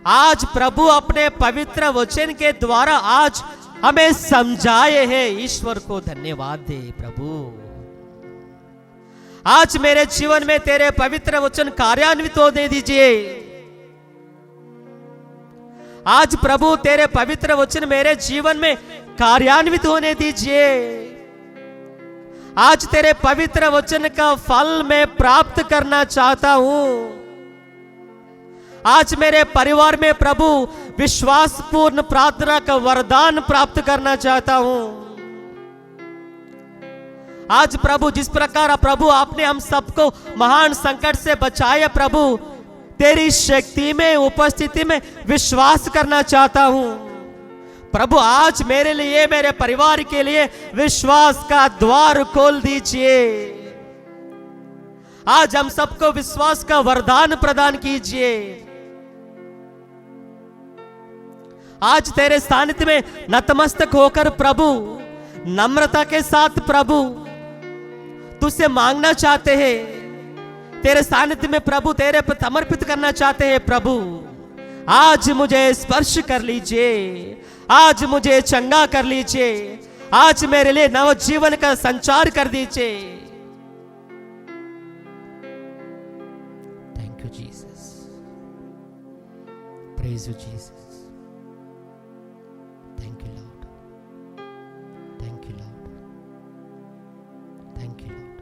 आज प्रभु अपने पवित्र वचन के द्वारा आज हमें समझाए हैं। ईश्वर को धन्यवाद दे। प्रभु आज मेरे जीवन में तेरे पवित्र वचन कार्यान्वित होने दीजिए। आज प्रभु तेरे पवित्र वचन मेरे जीवन में कार्यान्वित होने दीजिए। आज तेरे पवित्र वचन का फल मैं प्राप्त करना चाहता हूं। आज मेरे परिवार में प्रभु विश्वासपूर्ण प्रार्थना का वरदान प्राप्त करना चाहता हूं। आज प्रभु जिस प्रकार प्रभु आपने हम सबको महान संकट से बचाया, प्रभु तेरी शक्ति में, उपस्थिति में विश्वास करना चाहता हूं। प्रभु आज मेरे लिए, मेरे परिवार के लिए विश्वास का द्वार खोल दीजिए। आज हम सबको विश्वास का वरदान प्रदान कीजिए। आज तेरे सानिध्य में नतमस्तक होकर प्रभु नम्रता के साथ प्रभु तुझसे मांगना चाहते हैं। तेरे सानिध्य में प्रभु तेरे पर समर्पित करना चाहते हैं। प्रभु आज मुझे स्पर्श कर लीजिए, आज मुझे चंगा कर लीजिए, आज मेरे लिए नव जीवन का संचार कर दीजिए। Thank you Jesus, praise you Jesus, thank you Lord, thank you Lord, thank you Lord.